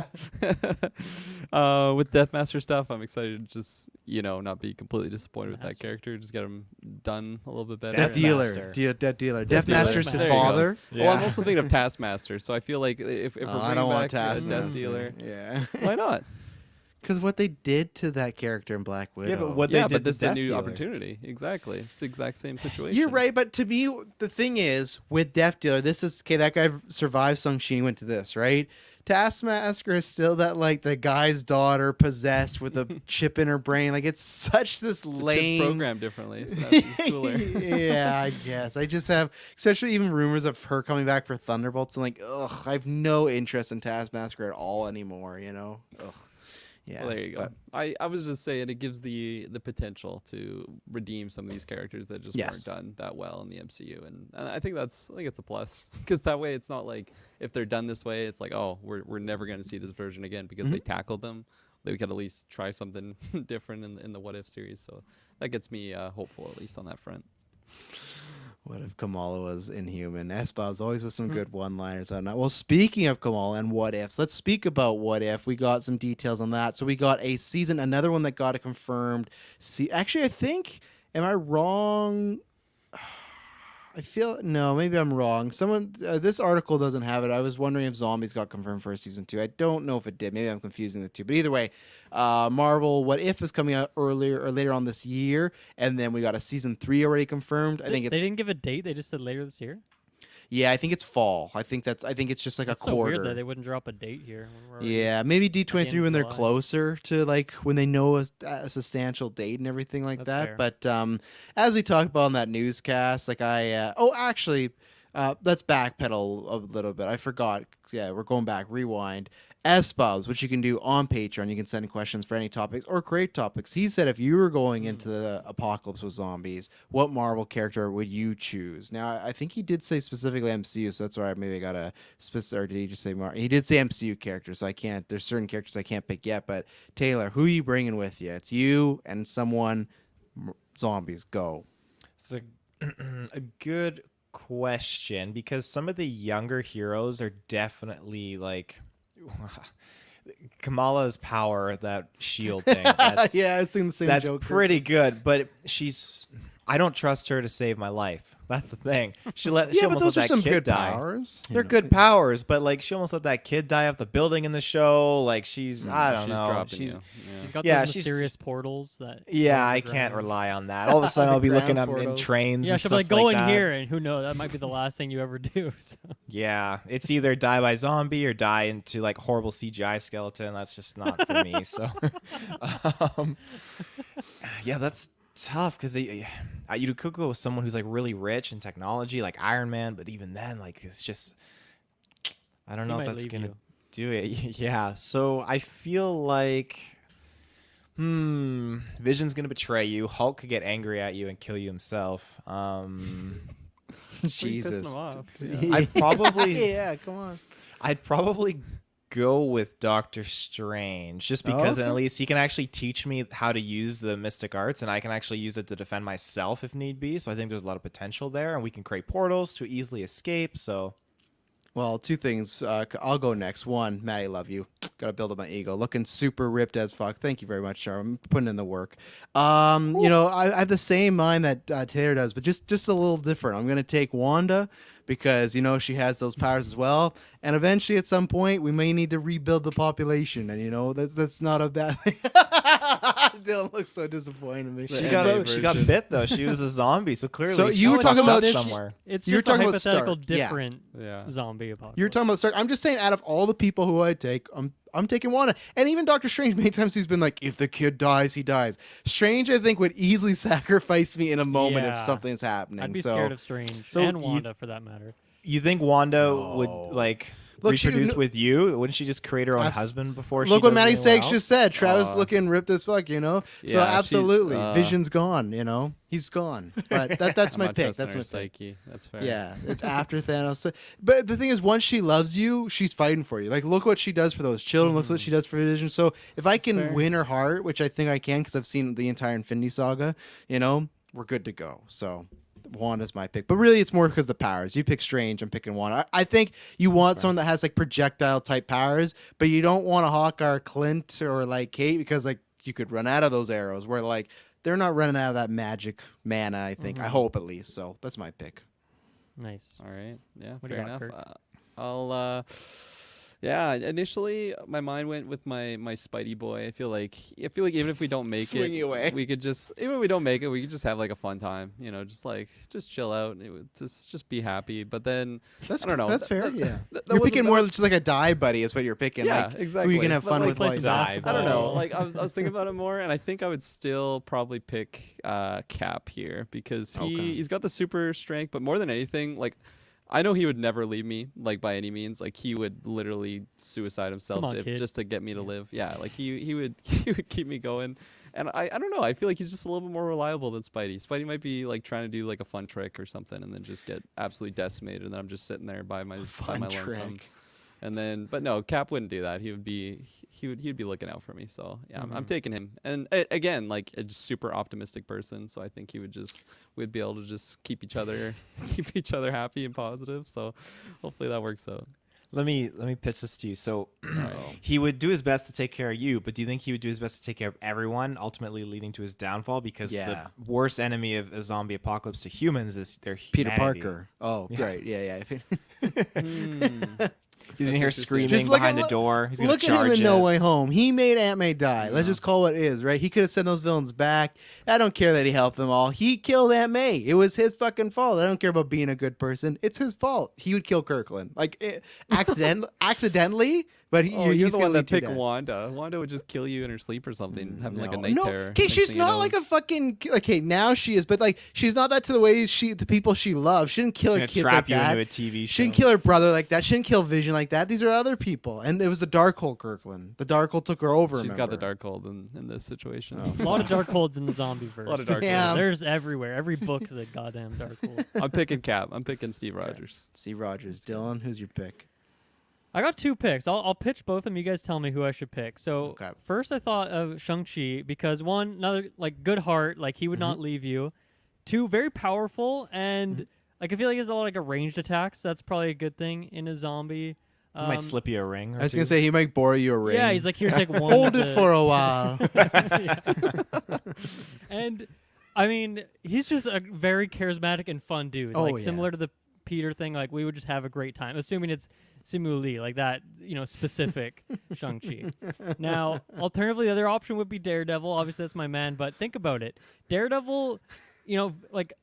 With Deathmaster stuff, I'm excited to just not be completely disappointed with that Master. character. Just get him done a little bit better. Death Deathmaster. Dealer. Death Dealer. Death Deathmaster's Dealer. his There you go. father. Well, I'm also thinking of Taskmaster, so I feel like if we're Oh, bringing I don't want back a Taskmaster. Death Dealer, Yeah. why not? Because what they did to that character in Black Widow. Yeah, but what Yeah, they but did this to is a Death new Dealer. opportunity. Exactly, it's the exact same situation. You're right, but to me, the thing is with Death Dealer, this is okay. That guy survived Shang-Chi, went to this, right? Taskmaster is still that like the guy's daughter possessed with a chip in her brain. Like it's such this The chip's lame. programmed differently, so that's just cooler. Yeah, I guess. I just have, especially even rumors of her coming back for Thunderbolts. I'm like, ugh, I have no interest in Taskmaster at all anymore. You know, ugh. Yeah. Well, there you go. but- I was just saying it gives the potential to redeem some of these characters that just Yes. weren't done that well in the MCU, and I think it's a plus because that way it's not like if they're done this way, it's like we're never going to see this version again because they tackled them. They could at least try something different in the What If series, so that gets me hopeful at least on that front. What if Kamala was inhuman? S-Bob's always with some good one-liners on that. Well, speaking of Kamala and what ifs, let's speak about what if. We got some details on that. So we got a season, another one that got it confirmed. Actually, I think, am I wrong? No, maybe I'm wrong. Someone, this article doesn't have it. I was wondering if Zombies got confirmed for a season 2. I don't know if it did. Maybe I'm confusing the two. But either way, Marvel What If is coming out earlier or later on this year, and then we got a season 3 already confirmed. I think it's they didn't give a date. They just said later this year. I think it's fall. I think it's just like It's a so quarter. weird that they wouldn't drop a date here. When we're already- Yeah, maybe the D23 end when of they're July. closer to like when they know a substantial date and everything like That's that. fair. But as we talked about in that newscast, like let's backpedal a little bit. I forgot. Yeah, we're going back. Rewind. S-Bobs, which you can do on Patreon. You can send questions for any topics or create topics. He said if you were going into the apocalypse with zombies, what Marvel character would you choose? Now, I think he did say specifically MCU, so that's why maybe I got a specific. Or did he just say Marvel? He did say MCU characters, so I can't. There's certain characters I can't pick yet. But Taylor, who are you bringing with you? It's you and someone. Zombies, go. It's a good question because some of the younger heroes are definitely like Kamala's power, that shield thing. That's, Yeah, I was thinking the same that's joke. pretty good, but I don't trust her to save my life. That's the thing. She Yeah, but almost those let are that some kid good die. powers. They're good powers, but like she almost let that kid die off the building in the show. Like she's I don't she's know. dropping She's you. She's got Yeah, those she's- mysterious portals that. yeah, go I underground. can't rely on that. All of a sudden, The I'll be looking ground up in portals. trains. Yeah, and she'll stuff be like, go in that. here, and who knows? That might be the last thing you ever do. So. Yeah, it's either die by zombie or die into like horrible CGI skeleton. That's just not for me. So, um, yeah, that's tough because you could go with someone who's like really rich in technology, like Iron Man. But even then, like it's just I don't know if might that's leave gonna you. do it. Yeah, so I feel like. Vision's gonna betray you. Hulk could get angry at you and kill you himself. Jesus. Pissing him off. I'd probably yeah, come on. I'd probably go with Doctor Strange just because Okay. at least he can actually teach me how to use the mystic arts and I can actually use it to defend myself if need be. So I think there's a lot of potential there and we can create portals to easily escape. So Well, two things. I'll go next. One, Maddie, love you. Got to build up my ego. Looking super ripped as fuck. Thank you very much, Char. I'm putting in the work. You know, I have the same mind that Taylor does, but just a little different. I'm gonna take Wanda because you know she has those powers as well, and eventually at some point we may need to rebuild the population, and you know that's not a bad thing. Dylan looks so disappointed in me. she got bit though. She was a zombie, so clearly So you she were fucked talking up about somewhere. It's You're just a talking about hypothetical Stark, yeah. different Yeah. zombie apocalypse. You're talking about Stark. I'm just saying, out of all the people who I take, I'm taking Wanda. And even Doctor Strange, many times he's been like, if the kid dies, he dies. Strange, I think, would easily sacrifice me in a moment if Yeah. something's happening. I'd be so, scared of Strange So and you- Wanda for that matter. You think Wanda No. would like Look, she- reproduce no- with you? Wouldn't she just create her own Abs- husband before she Look what does Maddie anyone Sakes else? just said. Travis Aw. looking ripped as fuck, you know? So Yeah, she- absolutely. Vision's gone, you know? He's gone. But that's I'm my not pick. trusting That's her my pick. psyche. That's fair. Yeah, it's after Thanos. But the thing is, once she loves you, she's fighting for you. Like, look what she does for those children. Look what she does for Vision. So if I can fair. win her heart, which I think I can because I've seen the entire Infinity Saga, you know, we're good to go. So Wanda's my pick. But really, it's more because the powers. You pick Strange, I'm picking Wanda. I think you want someone that has, like, projectile type powers, but you don't want a Hawkeye or Clint or, like, Kate because, like, you could run out of those arrows where, like, they're not running out of that magic mana, I think. I hope, at least. So that's my pick. Nice. All right. Yeah. What do fair you got, enough. Kurt? I'll. Yeah. Initially, my mind went with my Spidey boy. I feel like even if we don't make Swing it, you away. we could just even if we don't make it, we could just have like a fun time. You know, just chill out. It would just be happy. But then That's I don't know. That's fair. Yeah. that You're wasn't- picking that more was- just like a die buddy is what you're picking. Yeah, like, exactly. Who you can have But, fun like, with play while some you die. basketball. I don't know. Oh. Like I was thinking about it more, and I think I would still probably pick Cap here because he's got the super strength, but more than anything, like I know he would never leave me, like by any means. Like he would literally suicide himself Come on, kid. just to get me to live. Yeah, like he would he would keep me going. And I don't know. I feel like he's just a little bit more reliable than Spidey. Spidey might be like trying to do like a fun trick or something, and then just get absolutely decimated, and then I'm just sitting there by my lonesome. trick. And then, but no, Cap wouldn't do that. He would be looking out for me. So yeah, I'm taking him. And again, like a just super optimistic person. So I think we'd be able to just keep each other happy and positive. So hopefully that works out. Let me pitch this to you. So he would do his best to take care of you, but do you think he would do his best to take care of everyone, ultimately leading to his downfall? Because Yeah. the worst enemy of a zombie apocalypse to humans is their Peter humanity. Parker. Oh, great. Yeah. He's in here interesting. screaming Just look behind at- the door. He's gonna Look at him charge in No it. Way Home. He made Aunt May die. Let's just call what it is, right? He could have sent those villains back. I don't care that he helped them all. He killed Aunt May. It was his fucking fault. I don't care about being a good person. It's his fault. He would kill Kirklin. Like, accidentally, but You're he's the gonna one that lead to picked death. Wanda. Wanda would just kill you in her sleep or something, having like a No, night no. terror. Okay, Next she's thing you not know, like a fucking. Okay, now she is, but like she's not that to the way the people she loves. She didn't kill He's her gonna kids trap like you that. into a TV show. She didn't kill her brother like that. She didn't kill Vision like that. These are other people, and it was the Darkhold Kirkland. The Darkhold took her over. She's got the remember? Darkhold in this situation. A lot of dark holds in the zombie verse. A lot of Darkhold. Yeah. There's everywhere. Every book is a goddamn dark hold. I'm picking Cap. I'm picking Steve Rogers. Steve Rogers. Dylan, who's your pick? I got two picks. I'll pitch both of them. You guys tell me who I should pick. So Okay. first I thought of Shang-Chi because one, another like good heart, like he would not leave you. Two, very powerful and like I feel like he has a lot of like a ranged attacks. That's probably a good thing in a zombie. He might slip you a ring. Or I was two. gonna say he might borrow you a ring. Yeah, he's like, here, take one. hold of it the- for a while. And I mean, he's just a very charismatic and fun dude. Oh, Like yeah. similar to the Peter thing, like we would just have a great time, assuming it's Simu Lee, like that, specific Shang-Chi. Now, alternatively, the other option would be Daredevil. Obviously, that's my man, but think about it. Daredevil, like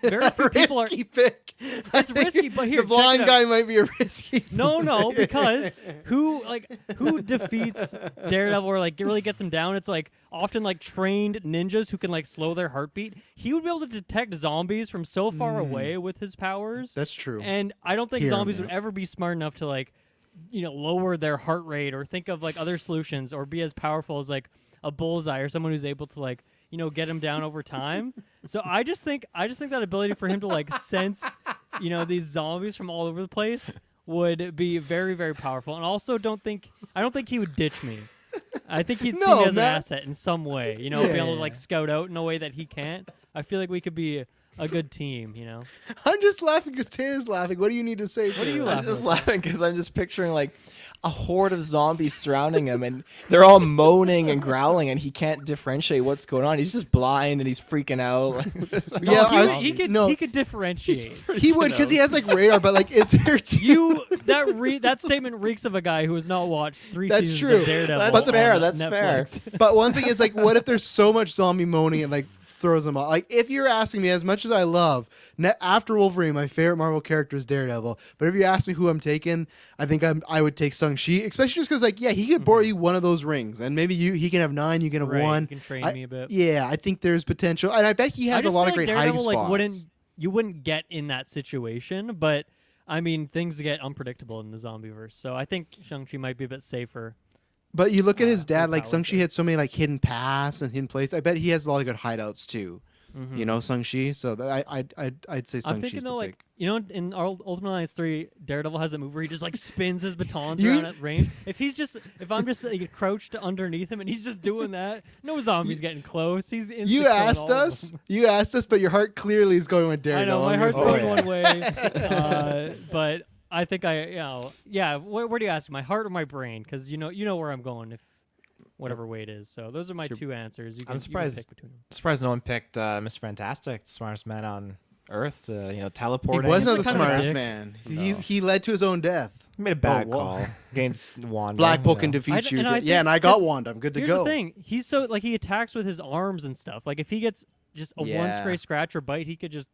very few people are. Risky pick. It's risky, but here, the check blind it out. guy might be a risky. No, because who defeats Daredevil or like really gets him down? It's like often like trained ninjas who can like slow their heartbeat. He would be able to detect zombies from so far away with his powers. That's true. And I don't think Hear 'em, zombies yeah. would ever be smart enough to like, lower their heart rate or think of like other solutions or be as powerful as like a bullseye or someone who's able to like, get him down over time. So I just think that ability for him to like sense, these zombies from all over the place would be very, very powerful. And also I don't think he would ditch me. I think he'd see No, me as an Matt. asset in some way, be able to like scout out in a way that he can't. I feel like we could be a good team, I'm just laughing because Tanner's laughing. What do you need to say? What are you I'm laughing just at? laughing because I'm just picturing like a horde of zombies surrounding him, and they're all moaning and growling, and he can't differentiate what's going on. He's just blind and he's freaking out. Yeah, I was- He could differentiate. He would because he has like radar, but like, is there two? That statement reeks of a guy who has not watched 3 That's seasons true. of Daredevil. That's on fair, that's Netflix. But one thing is like, what if there's so much zombie moaning and like throws them off? Like, if you're asking me, as much as I love after Wolverine, my favorite Marvel character is Daredevil. But if you ask me who I'm taking, I think I would take Shang-Chi, especially just because like, yeah, he could borrow you one of those rings, and maybe he can have 9, you can have Right, 1. you can train me a bit. Yeah, I think there's potential, and I bet he I has a just lot feel of like great hiding Daredevil, spots. you wouldn't get in that situation, but I mean things get unpredictable in the zombieverse. So I think Shang-Chi might be a bit safer. But you look at his dad, with like powers Shang-Chi there. had so many like hidden paths and hidden places. I bet he has a lot of good hideouts too. Mhm. Shang-Chi. So I'd say Shang-Chi's I'm thinking the though, pick. like in Ultimate Alliance 3, Daredevil has a move where he just like spins his batons You- around at range. If I'm just like, crouched underneath him and he's just doing that, no zombies getting close. He's You asked us, but your heart clearly is going with I Daredevil. know my I'm heart's gonna say going it. one way, but I think yeah. Where do you ask? My heart or my brain? Because you know where I'm going if whatever way it is. So those are my Sure. two answers. You can, I'm you can surprised. pick between them. I'm surprised no one picked Mr. Fantastic, smartest man on Earth, to He teleport. wasn't the kind of a smartest dick. man. No. He led to his own death. He made a bad well. call against Wanda. Black Bolt you can know. defeat you. and I Yeah, think and I got this- Wanda. I'm good to Here's go. the thing: he's so like he attacks with his arms and stuff. Like if he gets just a one Yeah. stray scratch or bite, he could just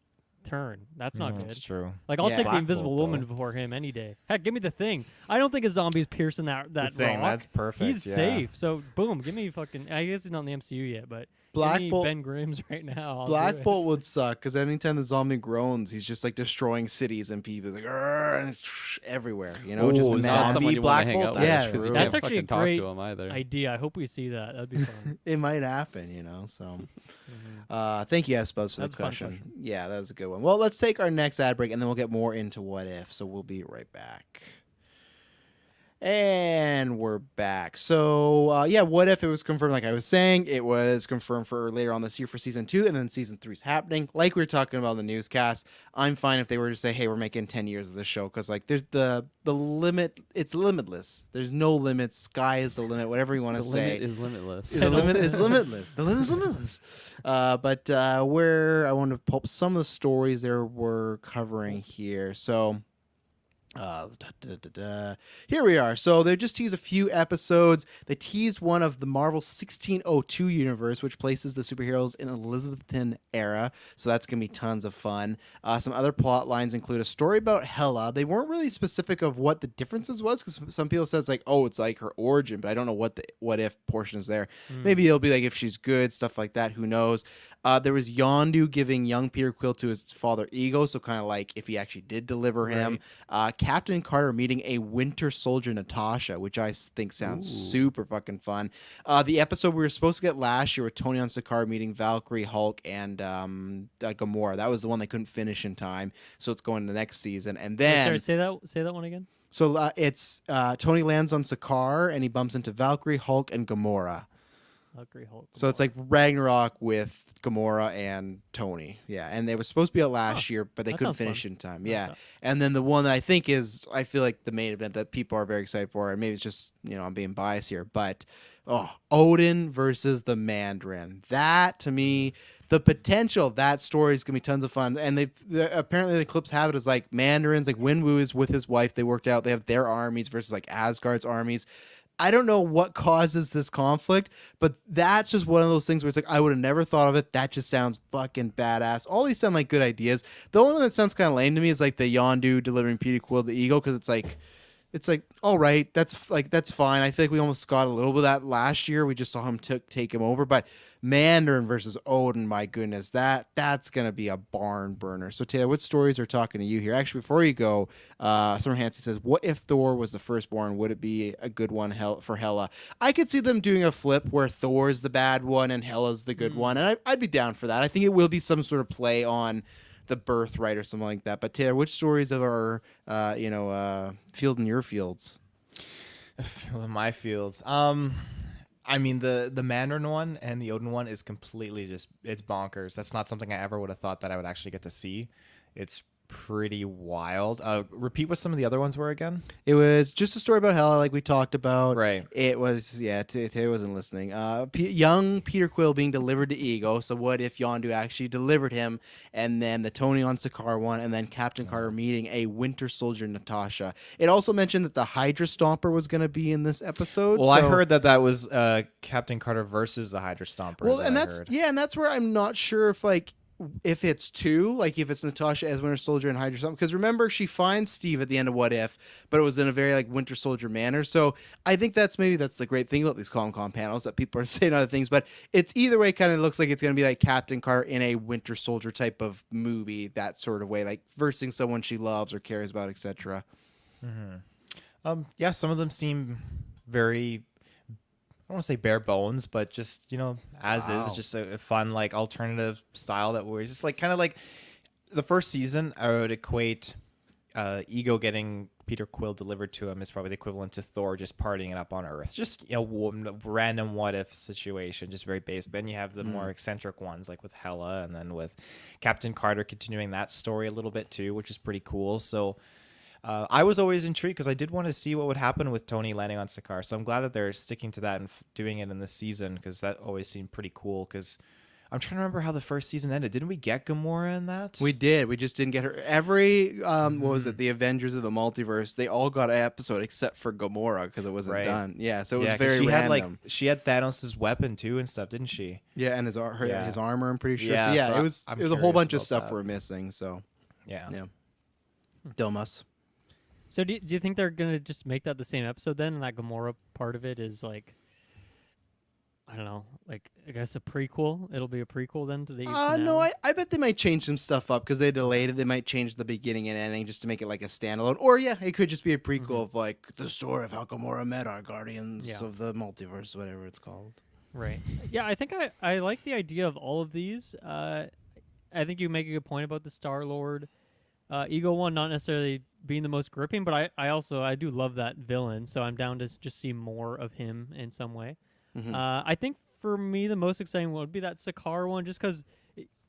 turn. That's not good. That's true. Like I'll Yeah. take the Black Invisible Bolt, Woman though. before him any day. Heck, give me the Thing. I don't think a zombie's piercing that Thing, rock. that's perfect, He's yeah. safe. So boom, give me fucking. I guess he's not in the MCU yet, but Black give me Bolt- Ben Grimm's right now. I'll do Black it. Bolt would suck because anytime the zombie groans, he's just like destroying cities and people. He's like, "Arr," and it's everywhere. Just Ooh, mad. Not Zombie someone you Black want to hang Bolt? out with That's because you true. can't That's actually a fucking talk great to him either. idea. I hope we see that. That'd be fun. It might happen, So, thank you, S Buzz, for That's a the fun question. question. Yeah, that was a good one. Well, let's take our next ad break, and then we'll get more into what if. So we'll be right back. And we're back. So, what if it was confirmed? Like I was saying, it was confirmed for later on this year for season 2, and then season 3 is happening. Like we were talking about in the newscast, I'm fine if they were to say, "Hey, we're making 10 years of this show," because like there's the limit. It's limitless. There's no limits. Sky is the limit. Whatever you want The to say. limit is limitless. The limit is limitless. The limit is limitless. But where I want to pull up some of the stories there we're covering here. So. Here we are. So they just teased a few episodes. They teased one of the Marvel 1602 universe, which places the superheroes in Elizabethan era. So that's gonna be tons of fun. Some other plot lines include a story about Hela. They weren't really specific of what the differences was, because some people said it's like, oh, it's like her origin, but I don't know what the what if portion is there. Maybe it'll be like if she's good, stuff like that. Who knows? There was Yondu giving young Peter Quill to his father Ego, so kind of like if he actually did deliver him. Captain Carter meeting a Winter Soldier Natasha, which I think sounds super fucking fun. The episode we were supposed to get last year with Tony on Sakaar meeting Valkyrie, Hulk, and Gamora. That was the one they couldn't finish in time, so it's going to the next season. And then Sorry, say that one again. so it's Tony lands on Sakaar and he bumps into Valkyrie, Hulk, and Gamora. Valkyrie, Hulk. So it's like Ragnarok with Gamora and Tony. Yeah, and they were supposed to be out last year, but they that couldn't sounds fun. finish in time. I like Yeah. that. And then the one that I think is, I feel like the main event that people are very excited for, and maybe it's just, I'm being biased here, but Odin versus the Mandarin. That, to me, the potential that story is gonna be tons of fun. And apparently the clips have it as like Mandarins, like Winwu is with his wife. They worked out. They have their armies versus like Asgard's armies. I don't know what causes this conflict, but that's just one of those things where it's like, I would have never thought of it. That just sounds fucking badass. All these sound like good ideas. The only one that sounds kind of lame to me is like the Yondu delivering Peter Quill the Eagle, because it's like, all right, that's fine. I feel like we almost got a little bit of that last year. We just saw him take him over, but Mandarin versus Odin, my goodness, that's gonna be a barn burner. So Taylor, what stories are talking to you here? Actually, before you go, Summer Hansen says, what if Thor was the firstborn? Would it be a good one for Hela? I could see them doing a flip where Thor's the bad one and Hela's the good one, and I'd be down for that. I think it will be some sort of play on the birthright or something like that. But Taylor, which stories of our field in your fields? Field in my fields. I mean, the Mandarin one and the Odin one is completely it's bonkers. That's not something I ever would have thought that I would actually get to see. It's pretty wild. Repeat what some of the other ones were again. It was just a story about Hela, like we talked about. Right. It was, Taylor wasn't listening. Young Peter Quill being delivered to Ego. So what if Yondu actually delivered him? And then the Tony on Sakaar one, and then Captain Carter meeting a Winter Soldier Natasha. It also mentioned that the Hydra Stomper was going to be in this episode. Well, I heard that was Captain Carter versus the Hydra Stomper. Well, and that's where I'm not sure if it's two, like if it's Natasha as Winter Soldier and Hydra something, because remember she finds Steve at the end of What If, but it was in a very like Winter Soldier manner. So I think that's the great thing about these Comic-Con panels, that people are saying other things, but it's either way kind of looks like it's going to be like Captain Carter in a Winter Soldier type of movie, that sort of way, like versing someone she loves or cares about, etc. Yeah, some of them seem very, I don't want to say bare bones, but just, as is. It's just a fun, like, alternative style that was just like kind of like the first season. I would equate Ego getting Peter Quill delivered to him is probably the equivalent to Thor just partying it up on Earth. Just, random what if situation, just very basic. Then you have the more eccentric ones, like with Hela, and then with Captain Carter continuing that story a little bit too, which is pretty cool. So I was always intrigued because I did want to see what would happen with Tony landing on Sakaar. So I'm glad that they're sticking to that and doing it in this season, because that always seemed pretty cool. Because I'm trying to remember how the first season ended. Didn't we get Gamora in that? We did. We just didn't get her. Every what was it? The Avengers of the Multiverse. They all got an episode except for Gamora because it wasn't done. Yeah, so it was very random. She had Thanos' weapon too and stuff, didn't she? Yeah, and his armor. I'm pretty sure. Yeah, so yeah, so it was a whole bunch of stuff we're missing. So yeah. Domas. So do you think they're gonna just make that the same episode then, and that Gamora part of it is like, I don't know, like I guess a prequel? It'll be a prequel then to the. No, I bet they might change some stuff up because they delayed it. They might change the beginning and ending just to make it like a standalone, or it could just be a prequel of like the story of how Gamora met our Guardians of the Multiverse, whatever it's called. Right. Yeah, I think I like the idea of all of these. I think you make a good point about the Star-Lord. Ego one not necessarily being the most gripping, but I do love that villain, so I'm down to just see more of him in some way. I think for me the most exciting one would be that Sakaar one, just because,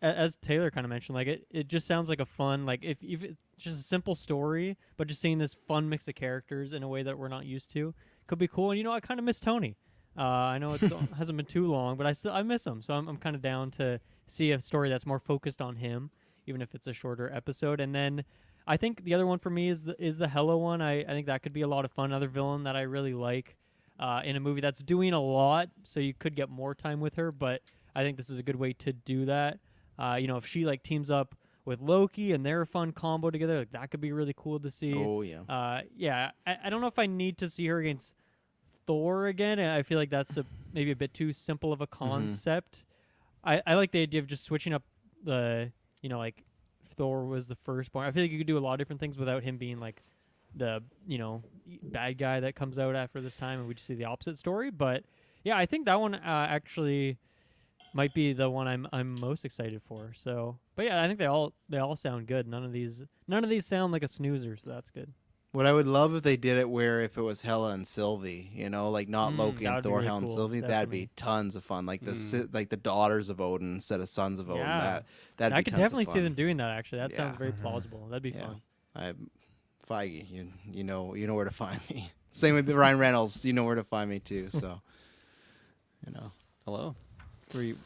as Taylor kind of mentioned, like it just sounds like a fun, like if it's just a simple story, but just seeing this fun mix of characters in a way that we're not used to could be cool. And I kind of miss Tony. I know it hasn't been too long, but I miss him, so I'm kind of down to see a story that's more focused on him, even if it's a shorter episode. And then I think the other one for me is the Hela one. I think that could be a lot of fun. Another villain that I really like in a movie that's doing a lot, so you could get more time with her. But I think this is a good way to do that. If she like teams up with Loki and they're a fun combo together, like that could be really cool to see. Oh yeah. I don't know if I need to see her against Thor again. I feel like that's maybe a bit too simple of a concept. I like the idea of just switching up the. Like Thor was the firstborn. I feel like you could do a lot of different things without him being like the, bad guy that comes out after this time, and we just see the opposite story. But yeah, I think that one actually might be the one I'm most excited for. So, but yeah, I think they all sound good. None of these sound like a snoozer, so that's good. What I would love if they did it where if it was Hela and Sylvie, like not Loki and Thor, really Hela and cool, Sylvie, definitely. that'd be tons of fun. Like the daughters of Odin instead of sons of Odin. Yeah. That'd be I could tons of definitely see fun. them doing that. Actually, that sounds Yeah. very plausible. That'd be fun. Feige, you know where to find me. Same with Ryan Reynolds, you know where to find me too. So, Hello. Were you?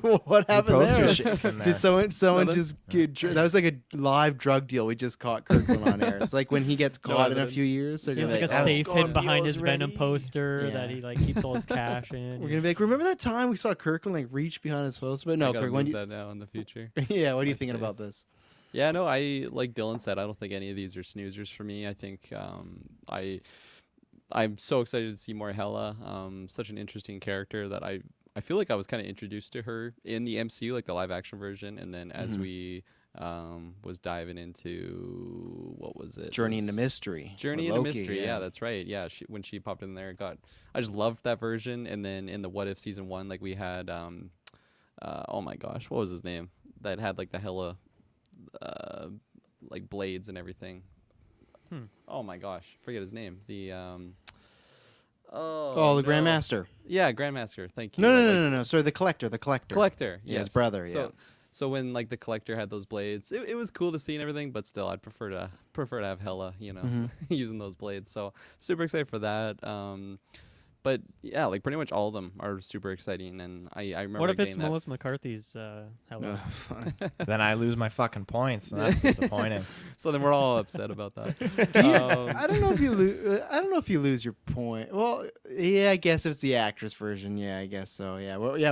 What happened poster there? shaking there. Did someone No, just get that was like a live drug deal we just caught Kirklin on air. It's like when he gets No caught in a evidence. few years, they're He has gonna like be a like, safe hidden behind his Scorpio's Venom ready. poster Yeah. that he like keeps all his cash in. we're gonna be like, remember that time we saw Kirklin like reach behind his poster? But I no, gotta Kirk, when move you, that now in the future. yeah, what are you Life thinking safe. about this? Yeah, no, I like Dylan said. I don't think any of these are snoozers for me. I think I'm so excited to see more Hela. Such an interesting character that I feel like I was kind of introduced to her in the MCU, like the live action version, and then as we was diving into what was it? Journey It into was Mystery. Journey with into Loki, Mystery. Yeah, that's right. Yeah, when she popped in there, I just loved that version. And then in the What If season 1, like we had oh my gosh, what was his name? That had like the Hela like blades and everything. Oh my gosh, forget his name. The Oh, the no. Grandmaster. Yeah, Grandmaster. Thank you. No, Like- no, like no, no, no. Sorry, the Collector. Collector. Yeah, his Yes. brother, So, yeah. so when like the Collector had those blades, it was cool to see and everything, but still, I'd prefer to have Hela, using those blades. So super excited for that. But yeah, like pretty much all of them are super exciting, and I remember. What if it's getting that Melissa McCarthy's Hela? Then I lose my fucking points, and that's disappointing. So then we're all upset about that. I don't know if you lose. I don't know if you lose your point. Well, yeah, I guess if it's the actress version. Yeah, I guess so. Yeah, well, yeah.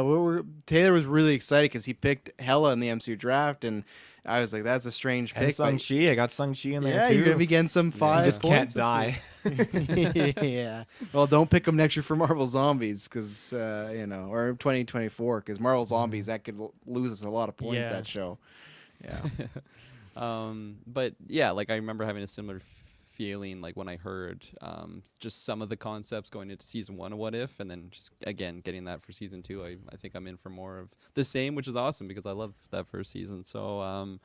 Taylor was really excited because he picked Hela in the MCU draft, and I was like, "That's a strange And pick." Shang-Chi, I got Shang-Chi in there Yeah, too. you're gonna be getting some You five. just can't points this die. year. Yeah. Well, don't pick them next year for Marvel Zombies, because or 2024, because Marvel Zombies that could lose us a lot of points. Yeah. That show. Yeah. But yeah, like I remember having a similar feeling like when I heard just some of the concepts going into season 1 of What If, and then just again getting that for season 2. I think I'm in for more of the same, which is awesome because I love that first season. So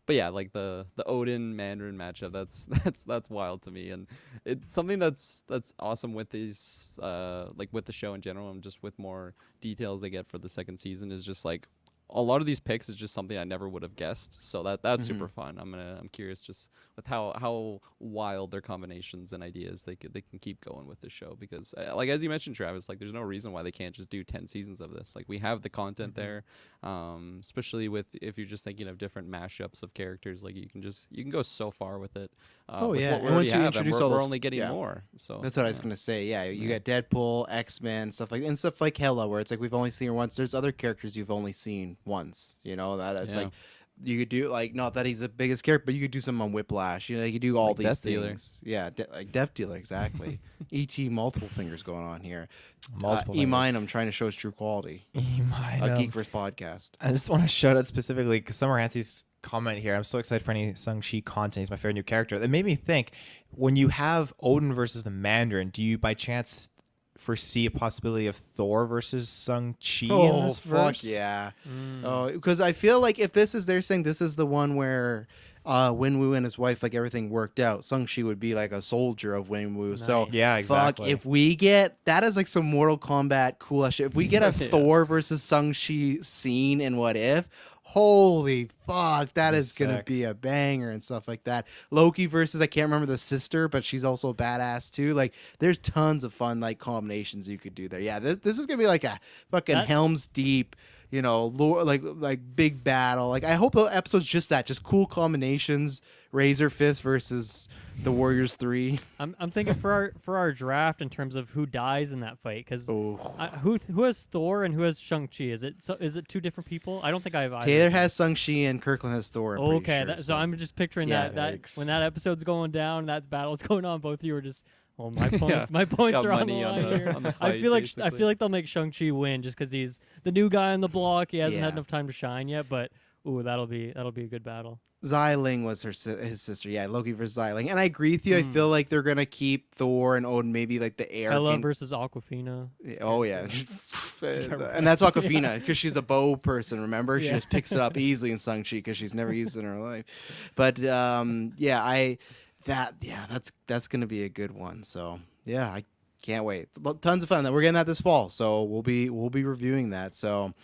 but yeah, like the Odin Mandarin matchup, that's wild to me, and it's something that's awesome with these like with the show in general, and just with more details they get for the second season is just like a lot of these picks is just something I never would have guessed. So that's super fun. I'm curious just with how wild their combinations and ideas they can keep going with this show, because like as you mentioned, Travis, like there's no reason why they can't just do 10 seasons of this. Like we have the content there, especially with if you're just thinking of different mashups of characters, like you can go so far with it. Oh, with yeah, what we and once already you have, and introduce we're, all we're those- only getting yeah. more. So That's what I was gonna say. Yeah, you got Deadpool, X-Men, stuff like Hela, where it's like we've only seen her once. There's other characters you've only seen once. That it's Yeah. like you could do like not that he's the biggest character, but you could do something on Whiplash. You could do all Like these Death Dealer. things. Yeah, like Death Dealer, exactly. E.T. multiple fingers going on here. Multiple E fingers. Minum trying to show his true quality. A GeekVerse podcast. I just want to shout out specifically because Summer Hansy's comment here. I'm so excited for any Shang-Chi content. He's my favorite new character. That made me think, when you have Odin versus the Mandarin, do you by chance foresee a possibility of Thor versus Shang-Chi in this fuck verse? yeah. Oh, because I feel like if they're saying this is the one where Wenwu and his wife, like everything worked out, Shang-Chi would be like a soldier of Wenwu. So Yeah, exactly. fuck, if we get that is like some Mortal Kombat cool ass shit. If we get a Thor versus Shang-Chi scene in What If, holy fuck, that is gonna sick. be a banger and stuff like that. Loki versus I can't remember the sister, but she's also badass too. Like there's tons of fun like combinations you could do there. Yeah, this is gonna be like a fucking That- Helm's Deep, like big battle. Like I hope the episode's just that, just cool combinations. Razor Fist versus the Warriors 3. I'm thinking for our draft in terms of who dies in that fight, because Oh. who has Thor and who has Shang-Chi? Is it two different people? I don't think I have either. Taylor has Shang-Chi and Kirkland has Thor. I'm pretty Okay, sure, so I'm just picturing Yeah, that yikes. when that episode's going down, that battle's going on, both of you are just, well, my points, Yeah, my points got are on the money on line the- here. on the I fight, feel like basically. they'll make Shang-Chi win just because he's the new guy on the block. He hasn't Yeah. had enough time to shine yet, but that'll be a good battle. Xiling was his sister. Yeah, Loki versus Xiling. And I agree with you. I feel like they're going to keep Thor and Odin maybe like the air. Hela versus Aquafina. Oh, yeah. And that's Aquafina because she's a bow person, remember? She Yeah. just picks it up easily in Shang-Chi because she's never used it in her life. But that's going to be a good one. So, yeah, I can't wait. Tons of fun. We're getting that this fall. So we'll be reviewing that. So,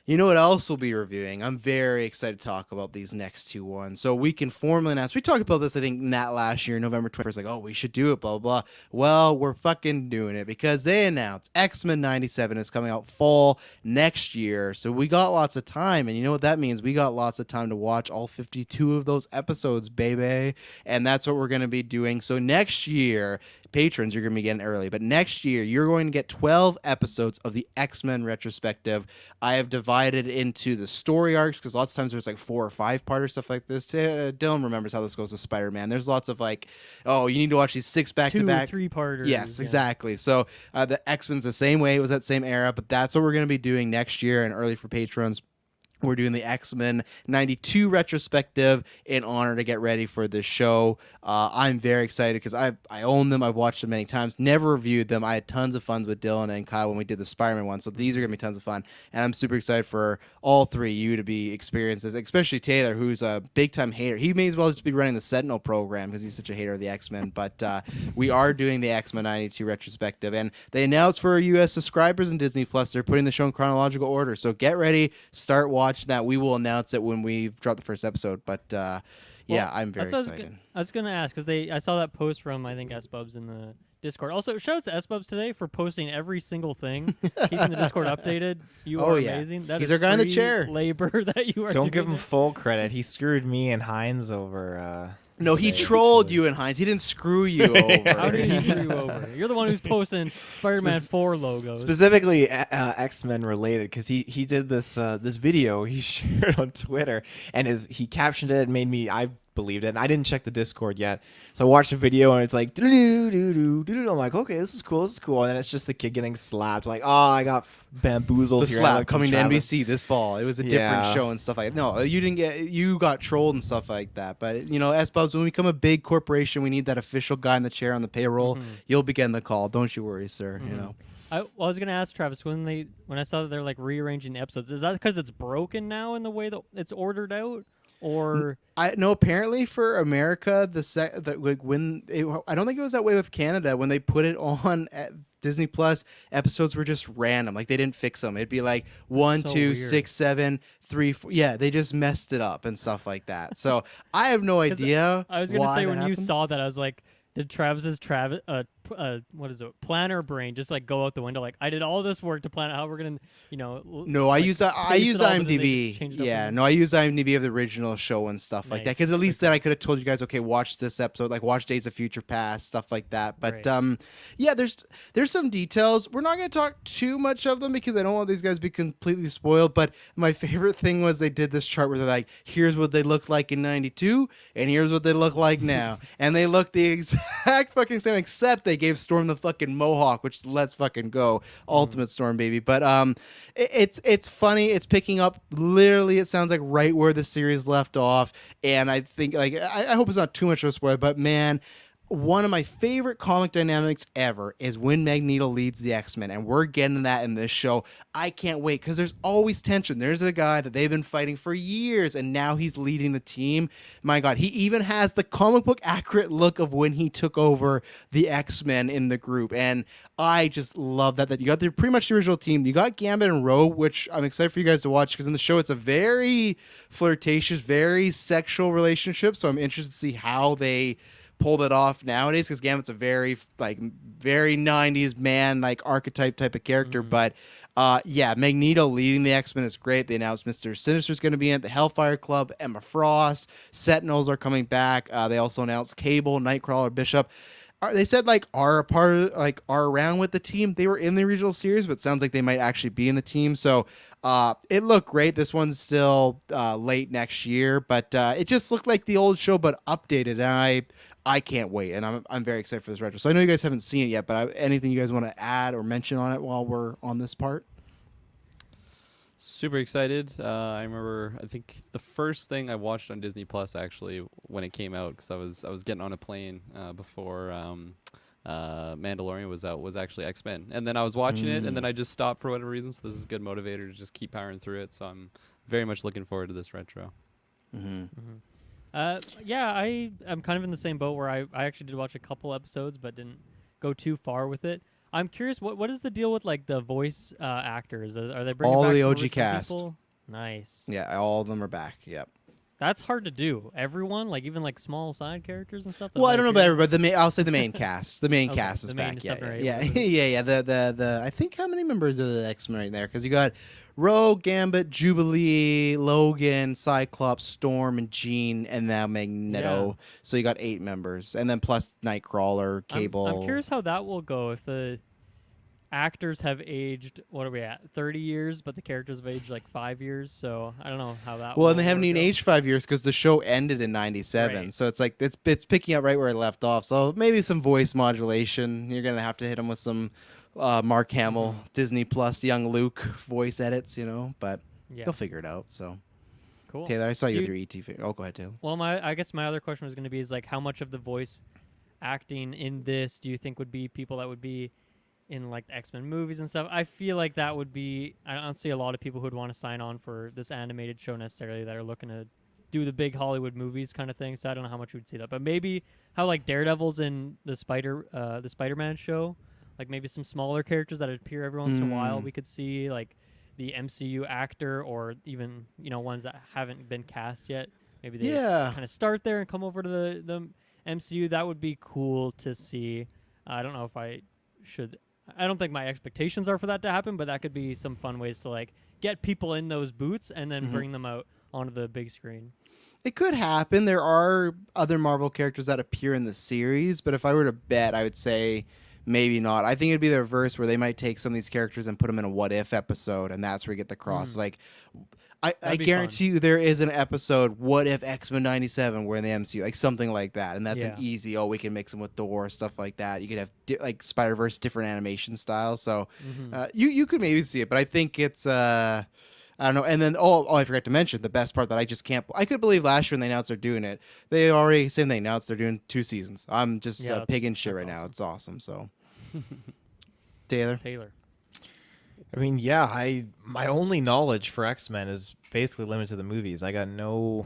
You know what else we'll be reviewing? I'm very excited to talk about these next two ones. So we can formally announce. We talked about this, I think, Nat last year, November 21st. Like, oh, we should do it, blah, blah, blah. Well, we're fucking doing it because they announced X-Men 97 is coming out fall next year. So we got lots of time. And you know what that means? We got lots of time to watch all 52 of those episodes, baby. And that's what we're going to be doing. So next year, patrons, you're going to be getting early. But next year, you're going to get 12 episodes of the X-Men retrospective. I have divided into the story arcs because lots of times there's like 4 or 5 part or stuff like this. Dylan remembers how this goes with Spider-Man. There's lots of like, oh, you need to watch these 6 back-to-back. 2 or 3-parters. Yes, exactly. So the X-Men's the same way. It was that same era. But that's what we're going to be doing next year and early for patrons. We're doing the X-Men 92 retrospective in honor to get ready for this show. I'm very excited because I own them. I've watched them many times. Never reviewed them. I had tons of fun with Dylan and Kyle when we did the Spider-Man one. So these are going to be tons of fun. And I'm super excited for all three of you to be experienced this, especially Taylor, who's a big-time hater. He may as well just be running the Sentinel program because he's such a hater of the X-Men. But we are doing the X-Men 92 retrospective. And they announced for U.S. subscribers in Disney Plus, they're putting the show in chronological order. So get ready. Start watching that. We will announce it when we drop the first episode, but yeah, I'm very excited. I was gonna ask because I saw that post from I think S-Bubs in the Discord. Also, shout out to S-Bubs today for posting every single thing, keeping the Discord updated. You are amazing. That He's is our guy in the free chair. labor that you are. Don't doing give him there. full credit. He screwed me and Heinz over. No, he today, trolled actually. you and Heinz. He didn't screw you over. How did he screw you over? You're the one who's posting Spider-Man 4 logos. Specifically X-Men related, because he did this this video he shared on Twitter, and he captioned it and made me, I believed it, and I didn't check the Discord yet, so I watched the video and it's like I'm like, okay, this is cool, and then it's just the kid getting slapped, like, oh, I got bamboozled The here. slap coming to NBC this fall. It was a different Yeah. show and stuff like that. No, you got trolled and stuff like that. But you know, S-Bubs, when we become a big corporation, we need that official guy in the chair on the payroll. You'll be getting the call. Don't you worry, sir. You know. I was gonna ask Travis when I saw that they're like rearranging the episodes. Is that because it's broken now in the way that it's ordered out, or I no. Apparently, for America, I don't think it was that way with Canada when they put it on at Disney Plus. Episodes were just random, like they didn't fix them. It'd be like 1, So 2, weird. 6, 7, 3, 4. Yeah, they just messed it up and stuff like that. So I have no 'Cause idea. I was gonna why say that when you happened. saw that, I was like, did Travis's what is it, planner brain just like go out the window? Like, I did all this work to plan out how we're gonna, No, I use space it all, but then they IMDb. just changed it up Yeah, again. no, I use IMDb of the original show and stuff like that. Nice. Because at least then I could have told you guys, okay, watch this episode, like watch Days of Future Past, stuff like that. But Right. yeah, there's some details. We're not going to talk too much of them because I don't want these guys to be completely spoiled. But my favorite thing was they did this chart where they're like, here's what they looked like in '92, and here's what they look like now, and they look the exact fucking same, except they gave Storm the fucking mohawk, which let's fucking go, Ultimate Storm, baby. But it's funny. It's picking up literally. It sounds like right where the series left off, and I think like I hope it's not too much of a spoiler, but man. One of my favorite comic dynamics ever is when Magneto leads the X-Men, and we're getting that in this show. I can't wait because there's always tension. There's a guy that they've been fighting for years, and now he's leading the team. My God, he even has the comic book accurate look of when he took over the X-Men in the group, and I just love that you got pretty much the original team. You got Gambit and Rogue, which I'm excited for you guys to watch because in the show it's a very flirtatious, very sexual relationship. So I'm interested to see how they pulled it off nowadays because Gambit's a very 90s man like archetype type of character. But yeah, Magneto leading the X-Men is great. They announced Mr. Sinister's going to be in the Hellfire Club, Emma Frost, Sentinels are coming back. They also announced Cable, Nightcrawler, Bishop. They said are around with the team. They were in the original series, but it sounds like they might actually be in the team. So it looked great. This one's still late next year, but it just looked like the old show but updated, and I can't wait, and I'm very excited for this retro. So I know you guys haven't seen it yet, but anything you guys want to add or mention on it while we're on this part? Super excited. I remember, I think the first thing I watched on Disney Plus actually when it came out, because I was getting on a plane before Mandalorian was out, was actually X-Men, and then I was watching it, and then I just stopped for whatever reason. So this is a good motivator to just keep powering through it. So I'm very much looking forward to this retro. Yeah, I'm kind of in the same boat where I actually did watch a couple episodes but didn't go too far with it. I'm curious. What is the deal with like the voice actors? Are they bringing All back the some OG original cast. people? Nice. Yeah, all of them are back. Yep. That's hard to do. Everyone, like even like small side characters and stuff. that Well, I might don't know appear about in everybody. I'll say the main cast. The main Okay, cast is the main back. Yeah, 7 or 8, yeah, whatever it yeah, is. yeah. The I think how many members are the X-Men right there? Because you got Rogue, Gambit, Jubilee, Logan, Cyclops, Storm, and Jean, and now Magneto. Yeah. So you got 8 members, and then plus Nightcrawler, Cable. I'm curious how that will go if the actors have aged. What are we at? 30 years, but the characters have aged like 5 years. So I don't know how that. Well, will and they haven't work even out. aged 5 years because the show ended in '97. Right. So it's like it's picking up right where it left off. So maybe some voice modulation. You're gonna have to hit them with some Mark Hamill, Disney Plus, young Luke voice edits, but Yeah. they'll figure it out. So Cool. Taylor, I saw you Do with your ET figure. Oh, go ahead, Taylor. Well, I guess my other question was going to be is like how much of the voice acting in this do you think would be people that would be in like the X-Men movies and stuff? I feel like that would be. I don't see a lot of people who'd want to sign on for this animated show necessarily that are looking to do the big Hollywood movies kind of thing. So I don't know how much we'd see that, but maybe how like Daredevil's in the Spider-Man show, like maybe some smaller characters that appear every once in a while. We could see like the MCU actor or even ones that haven't been cast yet. Maybe they kind of start there and come over to the MCU. That would be cool to see. I don't know if I should. I don't think my expectations are for that to happen, but that could be some fun ways to like get people in those boots and then bring them out onto the big screen. It could happen. There are other Marvel characters that appear in the series, but if I were to bet, I would say maybe not. I think it'd be the reverse where they might take some of these characters and put them in a what if episode, and that's where you get the cross. Like, I That'd be guarantee you there is an episode, what if X-Men 97 were in the MCU, like something like that, and that's an Yeah. easy, we can mix them with Thor, stuff like that. You could have like Spider-Verse, different animation styles, so you could maybe see it, but I think it's I don't know. And then, I forgot to mention the best part that I just can't. I could believe last year when they announced they're doing it. They already saying they announced they're doing 2 seasons. I'm just Yeah, pig in shit that's right now. awesome. It's awesome. So, Taylor. I mean, yeah, my only knowledge for X-Men is basically limited to the movies. I got no,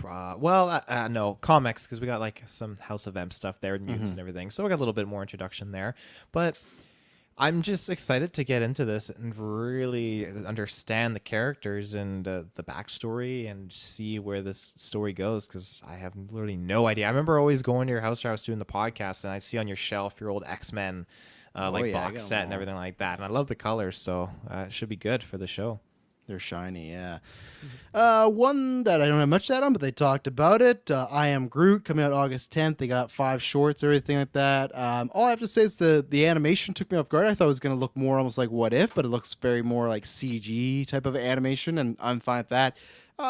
no comics because we got like some House of M stuff there and mutants and everything. So I got a little bit more introduction there, but I'm just excited to get into this and really understand the characters and the backstory and see where this story goes because I have literally no idea. I remember always going to your house where I was doing the podcast and I see on your shelf your old X-Men yeah, I got box 'em set and all. everything like that. And I love the colors, so it should be good for the show. They're shiny, yeah. One that I don't have much to add on, but they talked about it. I Am Groot coming out August 10th. They got 5 shorts, everything like that. All I have to say is the animation took me off guard. I thought it was going to look more almost like What If, but it looks very more like CG type of animation, and I'm fine with that.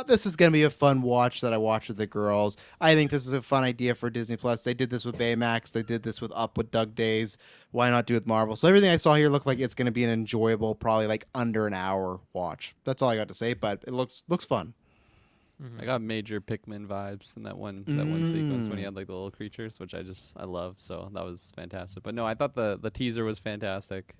This is going to be a fun watch that I watch with the girls. I think this is a fun idea for Disney Plus. They did this with Baymax. They did this with Up with Doug Days. Why not do it with Marvel? So everything I saw here looked like it's going to be an enjoyable, probably like under an hour watch. That's all I got to say, but it looks fun. I got major Pikmin vibes in that one sequence when he had like the little creatures, which I love. So that was fantastic. But no, I thought the teaser was fantastic.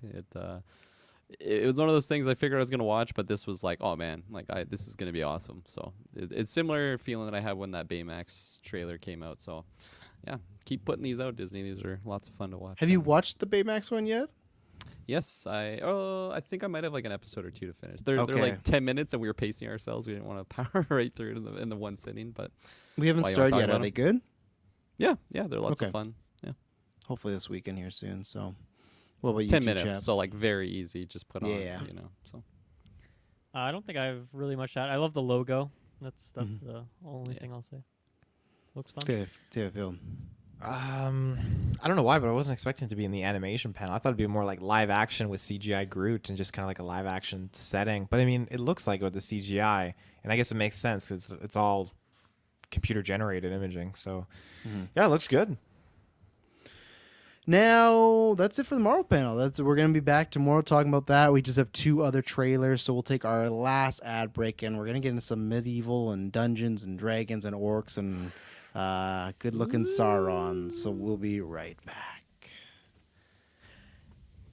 It was one of those things I figured I was gonna watch, but this was like, oh man, like this is gonna be awesome. So it's similar feeling that I had when that Baymax trailer came out. So yeah, keep putting these out, Disney. These are lots of fun to watch. Have you watched the Baymax one yet? Yes, I think I might have like an episode or 2 to finish. They're Okay. like 10 minutes, and we were pacing ourselves. We didn't want to power right through it in the one sitting, but We haven't Why, you wanna started talk yet. Are about they 'em? good? yeah, they're lots Okay. of fun. Yeah, Hopefully this weekend here soon. So, what about you? 10 two minutes, chaps? so like very easy. Just put Yeah. on, So I don't think I have really much to add. I love the logo. That's the only thing I'll say. Looks fun. Taylor, Phil. I don't know why, but I wasn't expecting it to be in the animation panel. I thought it'd be more like live action with CGI Groot and just kind of like a live action setting. But I mean, it looks like it with the CGI, and I guess it makes sense. It's all computer generated imaging. So yeah, it looks good. Now that's it for the Marvel panel. We're gonna be back tomorrow talking about that. We just have 2 other trailers, so we'll take our last ad break and we're gonna get into some medieval and Dungeons and Dragons and orcs and good looking Sauron. So we'll be right back.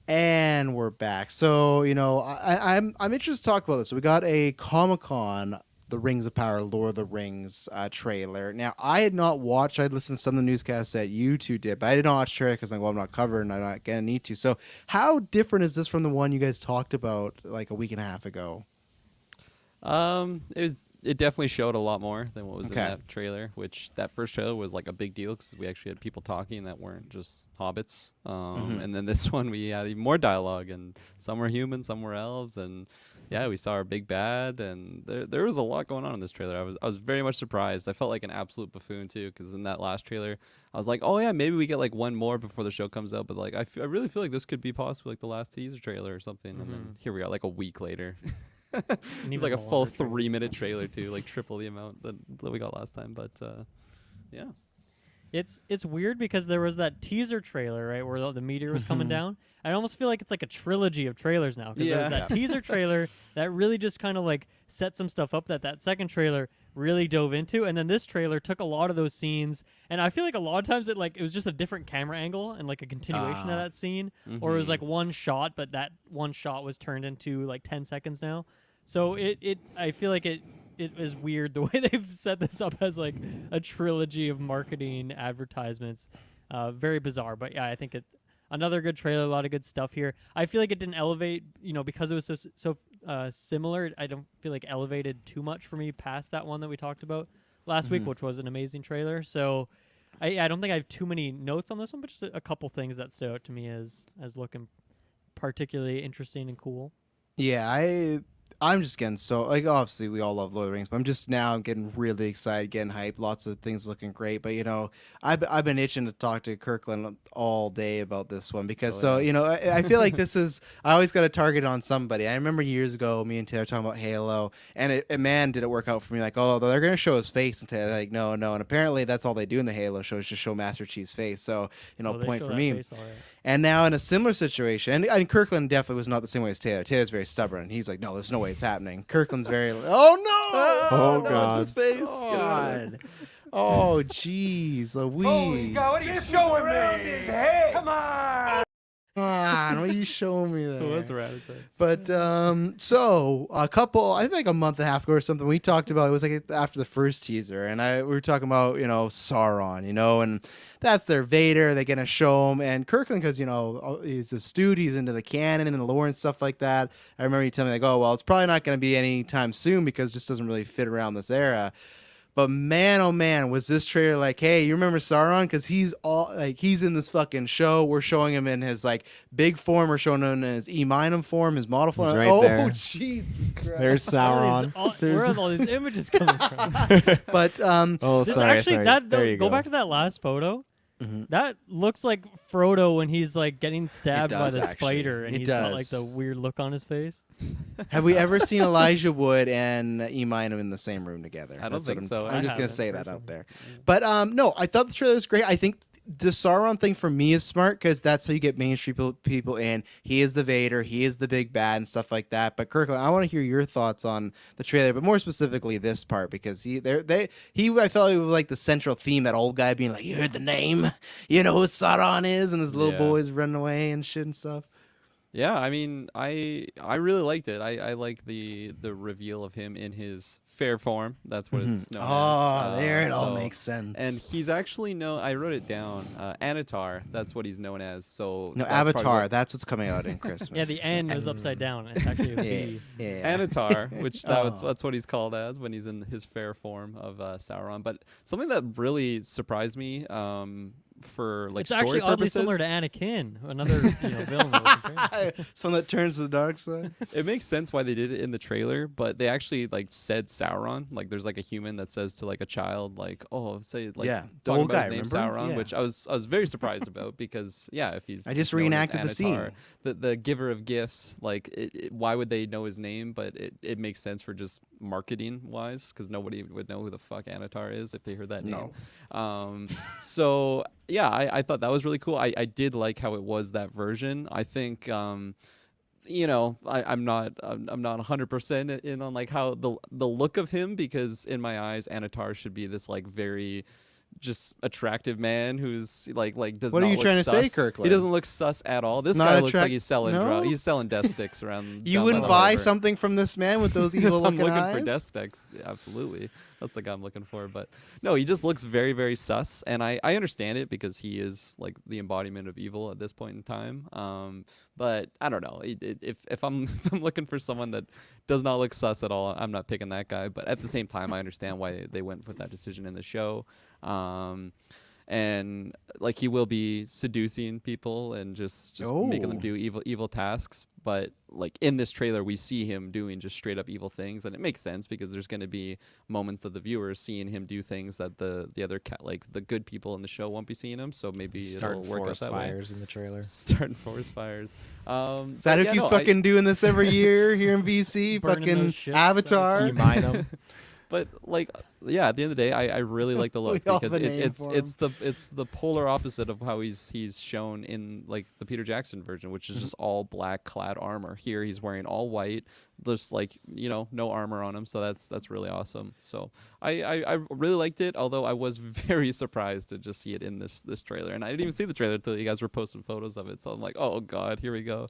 And we're back. So I'm interested to talk about this. So we got a Comic-Con the Rings of Power, Lord of the Rings trailer. Now, I had not watched. I listened to some of the newscasts that you two did, but I did not watch the trailer because I'm not covering. I'm not gonna need to. So, how different is this from the one you guys talked about like a week and a half ago? It definitely showed a lot more than what was in Okay. that trailer, which that first trailer was like a big deal because we actually had people talking that weren't just hobbits. And then this one we had even more dialogue, and some were human, some were elves, and yeah, we saw our big bad, and there was a lot going on in this trailer. I was very much surprised. I felt like an absolute buffoon too, because in that last trailer I was like, oh yeah, maybe we get like one more before the show comes out, but like I really feel like this could be possibly like the last teaser trailer or something, and then here we are like a week later. It's like a full 3-minute trailer too, like triple the amount that we got last time. But yeah, It's weird because there was that teaser trailer, right, where the meteor was coming down. I almost feel like it's like a trilogy of trailers now, because there was that teaser trailer that really just kind of like set some stuff up that second trailer really dove into, and then this trailer took a lot of those scenes, and I feel like a lot of times it was just a different camera angle and like a continuation of that scene, or it was like one shot, but that one shot was turned into like 10 seconds now. So I feel like it is weird the way they've set this up as like a trilogy of marketing advertisements. Very bizarre, but yeah, I think another good trailer, a lot of good stuff here. I feel like it didn't elevate, because it was so similar. I don't feel like elevated too much for me past that one that we talked about last week, which was an amazing trailer. So I don't think I have too many notes on this one, but just a couple things that stood out to me as looking particularly interesting and cool. Yeah, I'm just getting so, like, obviously we all love Lord of the Rings, but I'm just now getting really excited, getting hyped. Lots of things looking great, but I've been itching to talk to Kirklin all day about this one because I feel like this is, I always got to target on somebody. I remember years ago, me and Taylor talking about Halo, and man, did it work out for me. Like, oh, they're gonna show his face, and Taylor like, no, and apparently that's all they do in the Halo show is just show Master Chief's face. So point for me. And now in a similar situation, and Kirklin definitely was not the same way as Taylor. Taylor's very stubborn. He's like, no, there's no way it's happening. Kirkland's very, oh no! Oh, no, God. It's his face. Oh, God. Oh, jeez, Louise. What are you showing me? His head. Come on. Come on, what are you showing me there? Who was around his head? But so I think like a month and a half ago or something, we talked about, it was like after the first teaser, and we were talking about Sauron, and that's their Vader. They're gonna show him, and Kirkland, because he's a student, he's into the canon and the lore and stuff like that. I remember you telling me like, oh well, it's probably not gonna be anytime soon because it just doesn't really fit around this era. But man, oh man, was this trailer like, hey, you remember Sauron? Because he's in this fucking show. We're showing him in his like big form. We're showing him in his E-Minum form, his model form. He's right there. Oh, Jesus Christ. There's Sauron. Where are all these images coming from? But Oh, This sorry. actually, There you go back to that last photo. That looks like Frodo when he's like getting stabbed by does, the actually. spider, and It he's got like does. the weird look on his face. have we ever seen Elijah Wood and E-Minum in the same room together? I don't That's what think so. I'm I just gonna haven't, say that personally. out there. But no, I thought the trailer was great. I think the Sauron thing for me is smart because that's how you get mainstream people in. He is the Vader, he is the big bad and stuff like that. But Kirkland, I want to hear your thoughts on the trailer, but more specifically this part because I felt it was like the central theme, that old guy being like, "You heard the name, you know who Sauron is," and his little Yeah. boys running away and shit and stuff. Yeah, I mean, I really liked it. I like the reveal of him in his fair form. That's what it's known Oh, as. there it all so- makes sense. And he's actually known. I wrote it down. Anatar. That's what he's known as. So No, that's probably Avatar. what- That's what's coming out in Christmas. Yeah, the N is upside down. It's actually a V. yeah. Anatar, which Oh. that's what he's called as when he's in his fair form of Sauron. But something that really surprised me, for like It's story actually oddly purposes, similar to Anakin, another villain. That we compared. Someone that turns to the dark side. it makes sense why they did it in the trailer, but they actually like said Sauron. Like there's like a human that says to like a child, like, oh, say like Yeah, the talking old about guy, his name remember? Sauron, Yeah. which I was very surprised about because if he's I just known as reenacted the scene. Anatar, the giver of gifts, like why would they know his name? But it makes sense for just marketing wise because nobody would know who the fuck Anatar is if they heard that name. So yeah, I thought that was really cool. I did like how it was that version. I think I'm not 100% in on like how the look of him, because in my eyes Anatar should be this like very just attractive man who's like does What not are you look trying to say, sus. Kirkland? He doesn't look sus at all. This Not guy looks like attract- he's selling No? he's selling death sticks around. You down by wouldn't the buy harbor. something from this man with those If evil I'm looking looking eyes? for death sticks, yeah, absolutely. That's the guy I'm looking for. But no, he just looks very, very sus, and I understand it because he is like the embodiment of evil at this point in time. But I don't know. If I'm if I'm looking for someone that does not look sus at all, I'm not picking that guy. But at the same time, I understand why they went with that decision in the show. And like he will be seducing people and just making them do evil tasks. But like in this trailer, we see him doing just straight up evil things, and it makes sense because there's going to be moments that the viewer is seeing him do things that the other like the good people in the show won't be seeing him. So maybe Starting it'll work out forest that fires in the trailer. way. Starting forest fires. Is that who keeps fucking doing this every year here in BC? Burning Fucking those ships, Avatar. You mine them. But like, yeah, at the end of the day, I really like the look We all because have a name it's for it's the polar opposite of how he's shown in like the Peter Jackson version, which is just all black clad armor. Here he's wearing all white, just like no armor on him. So that's really awesome. So I really liked it, although I was very surprised to just see it in this trailer, and I didn't even see the trailer until you guys were posting photos of it. So I'm like, oh god, here we go.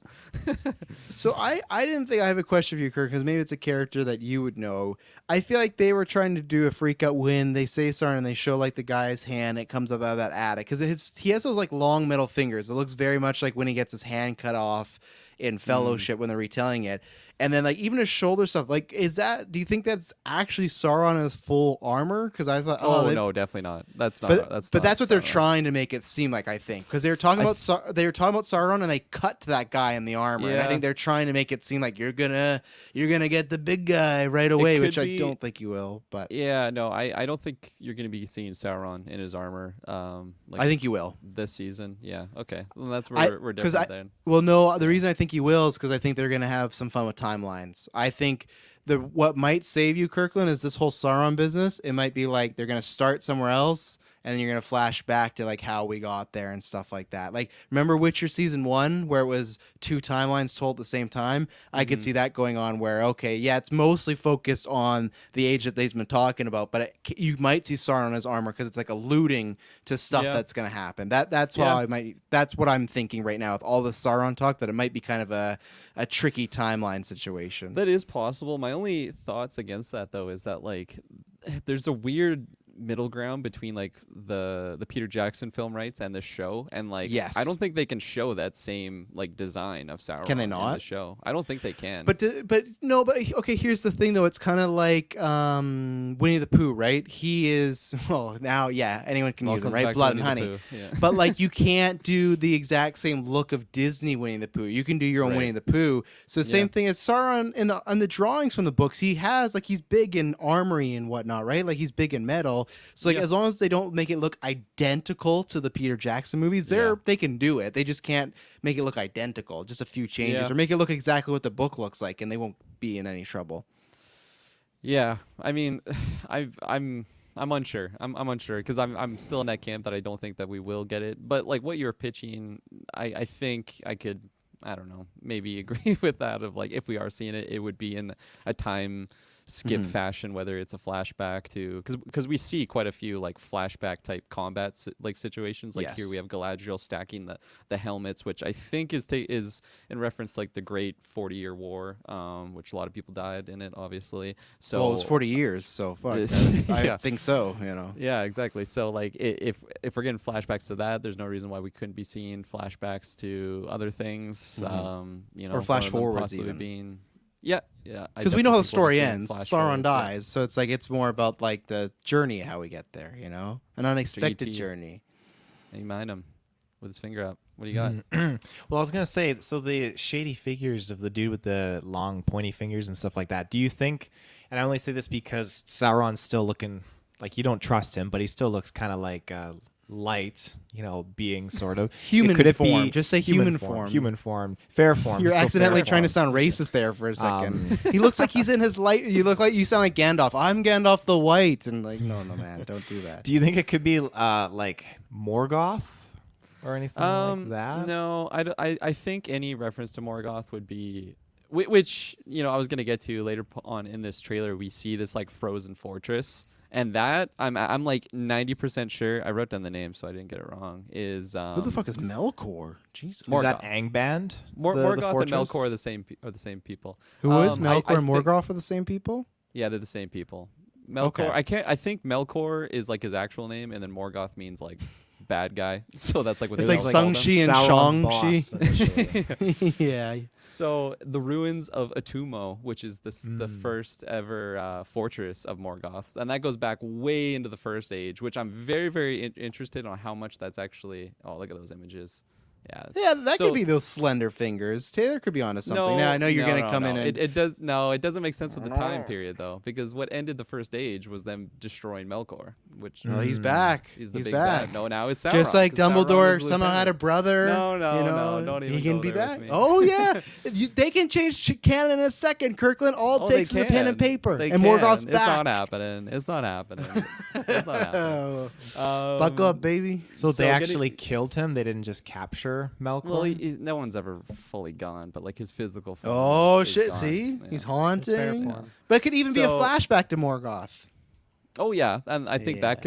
So I didn't think I have a question for you, Kirk, because maybe it's a character that you would know. I feel like they were trying to do a freak out when they say Sauron and they show like the guy's hand. It comes up out of that attic because he has those like long metal fingers. It looks very much like when he gets his hand cut off in Fellowship when they're retelling it. And then like even his shoulder stuff, like do you think that's actually Sauron in his full armor? Because I thought, No, definitely not. That's not. But that's what they're Sauron. trying to make it seem like. I think because they were talking about Sauron and they cut to that guy in the armor. And I Yeah. think they're trying to make it seem like you're gonna get the big guy right away, could which I be- don't think you will. But Yeah, no, I don't think you're going to be seeing Sauron in his armor. Like I think you will. this season. Yeah, okay. Well, that's where we're different then. Well, no, the reason I think you will is because I think they're gonna have some fun with timelines. I think what might save you, Kirkland, is this whole Sauron business. It might be like they're gonna start somewhere else, and then you're gonna flash back to like how we got there and stuff like that. Like remember Witcher season 1 where it was 2 timelines told at the same time? I could see that going on where it's mostly focused on the age that they've been talking about, but you might see Sauron in his armor because it's like alluding to stuff Yeah. that's gonna happen. That's why that's what I'm thinking right now with all the Sauron talk, that it might be kind of a tricky timeline situation. That is possible. My only thoughts against that though is that like there's a weird middle ground between like the Peter Jackson film rights and the show, and like Yes. I don't think they can show that same like design of Sauron Can they in not? the show. I don't think they can. But okay, here's the thing though. It's kind of like Winnie the Pooh, right? He is now, anyone can All use him, comes right? back to Blood and Winnie honey. the Pooh, yeah. But like you can't do the exact same look of Disney Winnie the Pooh. You can do your own Right. Winnie the Pooh. So the same thing as Sauron in the drawings from the books. He has like he's big in armory and whatnot, right? Like he's big in metal. So like Yeah. as long as they don't make it look identical to the Peter Jackson movies, they can do it. They just can't make it look identical. Just a few changes, Yeah. or make it look exactly what the book looks like, and they won't be in any trouble. Yeah, I mean, I'm unsure. I'm unsure because I'm still in that camp that I don't think that we will get it. But like what you're pitching, I think I could, I don't know, maybe agree with that. Of like if we are seeing it, it would be in a time skip fashion, whether it's a flashback to because we see quite a few like flashback type combat like situations. Like here Yes. we have Galadriel stacking the helmets, which I think is in reference to, like the Great 40-Year War, which a lot of people died in it, obviously. So Well, it was 40 years, so fuck. I Yeah. think so. You know. Yeah, exactly. So like if we're getting flashbacks to that, there's no reason why we couldn't be seeing flashbacks to other things. Or flash one of them forwards possibly even. being. Yeah. Because we know how the story Flash ends. Sauron forwards, yeah. dies, so it's like it's more about like the journey, how we get there. You know, an unexpected E.T. journey. And you mind him with his finger up. What do you got? Well, I was gonna say, so the shady figures of the dude with the long pointy fingers and stuff like that. Do you think? And I only say this because Sauron's still looking like you don't trust him, but he still looks kind of like light, being sort of Human Could it form. be Just say human form. Human form, fair form. You're still accidentally fair trying to form. sound racist there for a second. He looks like he's in his light. You look like you sound like Gandalf. I'm Gandalf the White, and like, no, man, don't do that. Do you think it could be like Morgoth or anything like that? No, I think any reference to Morgoth would be, which I was gonna get to later on in this trailer. We see this like frozen fortress, And that I'm like 90% sure. I wrote down the name so I didn't get it wrong. Is Who the fuck is Melkor? Jesus. Is that Morgoth. Angband? Morgoth and fortress? Melkor are the same people. Who is I Melkor and think- Morgoth are the same people? Yeah, they're the same people. Melkor. Okay. I think Melkor is like his actual name, and then Morgoth means like bad guy. So that's like what It's they like all call them. Shang-Chi and Sauron's Shang-Chi. boss, initially. Yeah. So the ruins of Atumo, which is the first ever fortress of Morgoth, and that goes back way into the First Age, which I'm very, very interested on how much that's actually. Oh, look at those images. Yeah. Yeah, that So- could be those slender fingers. Taylor could be onto something. Now I know you're gonna come in and it does it doesn't make sense with the time period though, because what ended the First Age was them destroying Melkor, which well, he's back. he's the he's big back. bad. No, now it's Sauron. Just like 'cause Sauron Dumbledore is somehow had a lieutenant. brother. No, you no, know, don't even he can go be there back. with me. Oh yeah, they can change canon in a second. Kirkland, all it they takes is a pen and can. paper, They and can. Morgoth's It's back. not happening. It's not happening. It's not happening. Buckle up, baby. So So they getting- actually killed him. They didn't just capture Melkor. Well, no one's ever fully gone, but like his physical form. Oh is shit! gone. See, Yeah. he's fair haunting. point. But it could even be a So- flashback to Morgoth. Oh yeah, and I think Yeah. that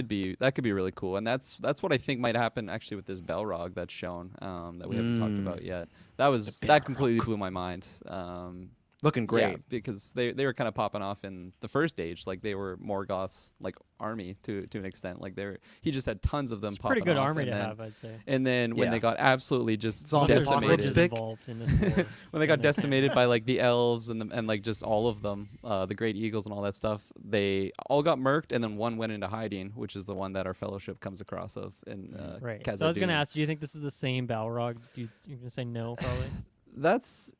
could be really cool, and that's what I think might happen actually with this Balrog that's shown that we haven't talked about yet. That completely blew my mind. Looking great. Yeah, because they were kind of popping off in the First Age, like they were Morgoth's like army to an extent. Like he just had tons of them. It's a pretty popping good off, army and to then, have, I'd say. And then when Yeah. they got absolutely just Zombie There's apocalypse decimated, pick. involved in this war. when they got decimated by like the elves and like just all of them, the great eagles and all that stuff, they all got murked, and then one went into hiding, which is the one that our fellowship comes across of in Right. So I was Khazad-dûm. gonna ask, do you think this is the same Balrog? You're gonna say no, probably. That's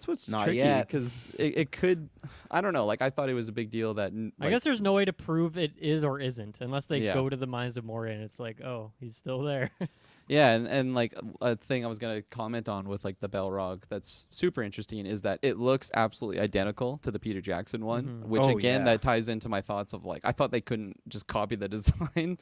what's Not tricky yet. because it could. I don't know. Like I thought it was a big deal that. I guess there's no way to prove it is or isn't unless they Yeah. go to the mines of Moria and it's like, oh, he's still there. Yeah, and like a thing I was gonna comment on with like the Balrog that's super interesting is that it looks absolutely identical to the Peter Jackson one, which Oh, again yeah. that ties into my thoughts of like I thought they couldn't just copy the design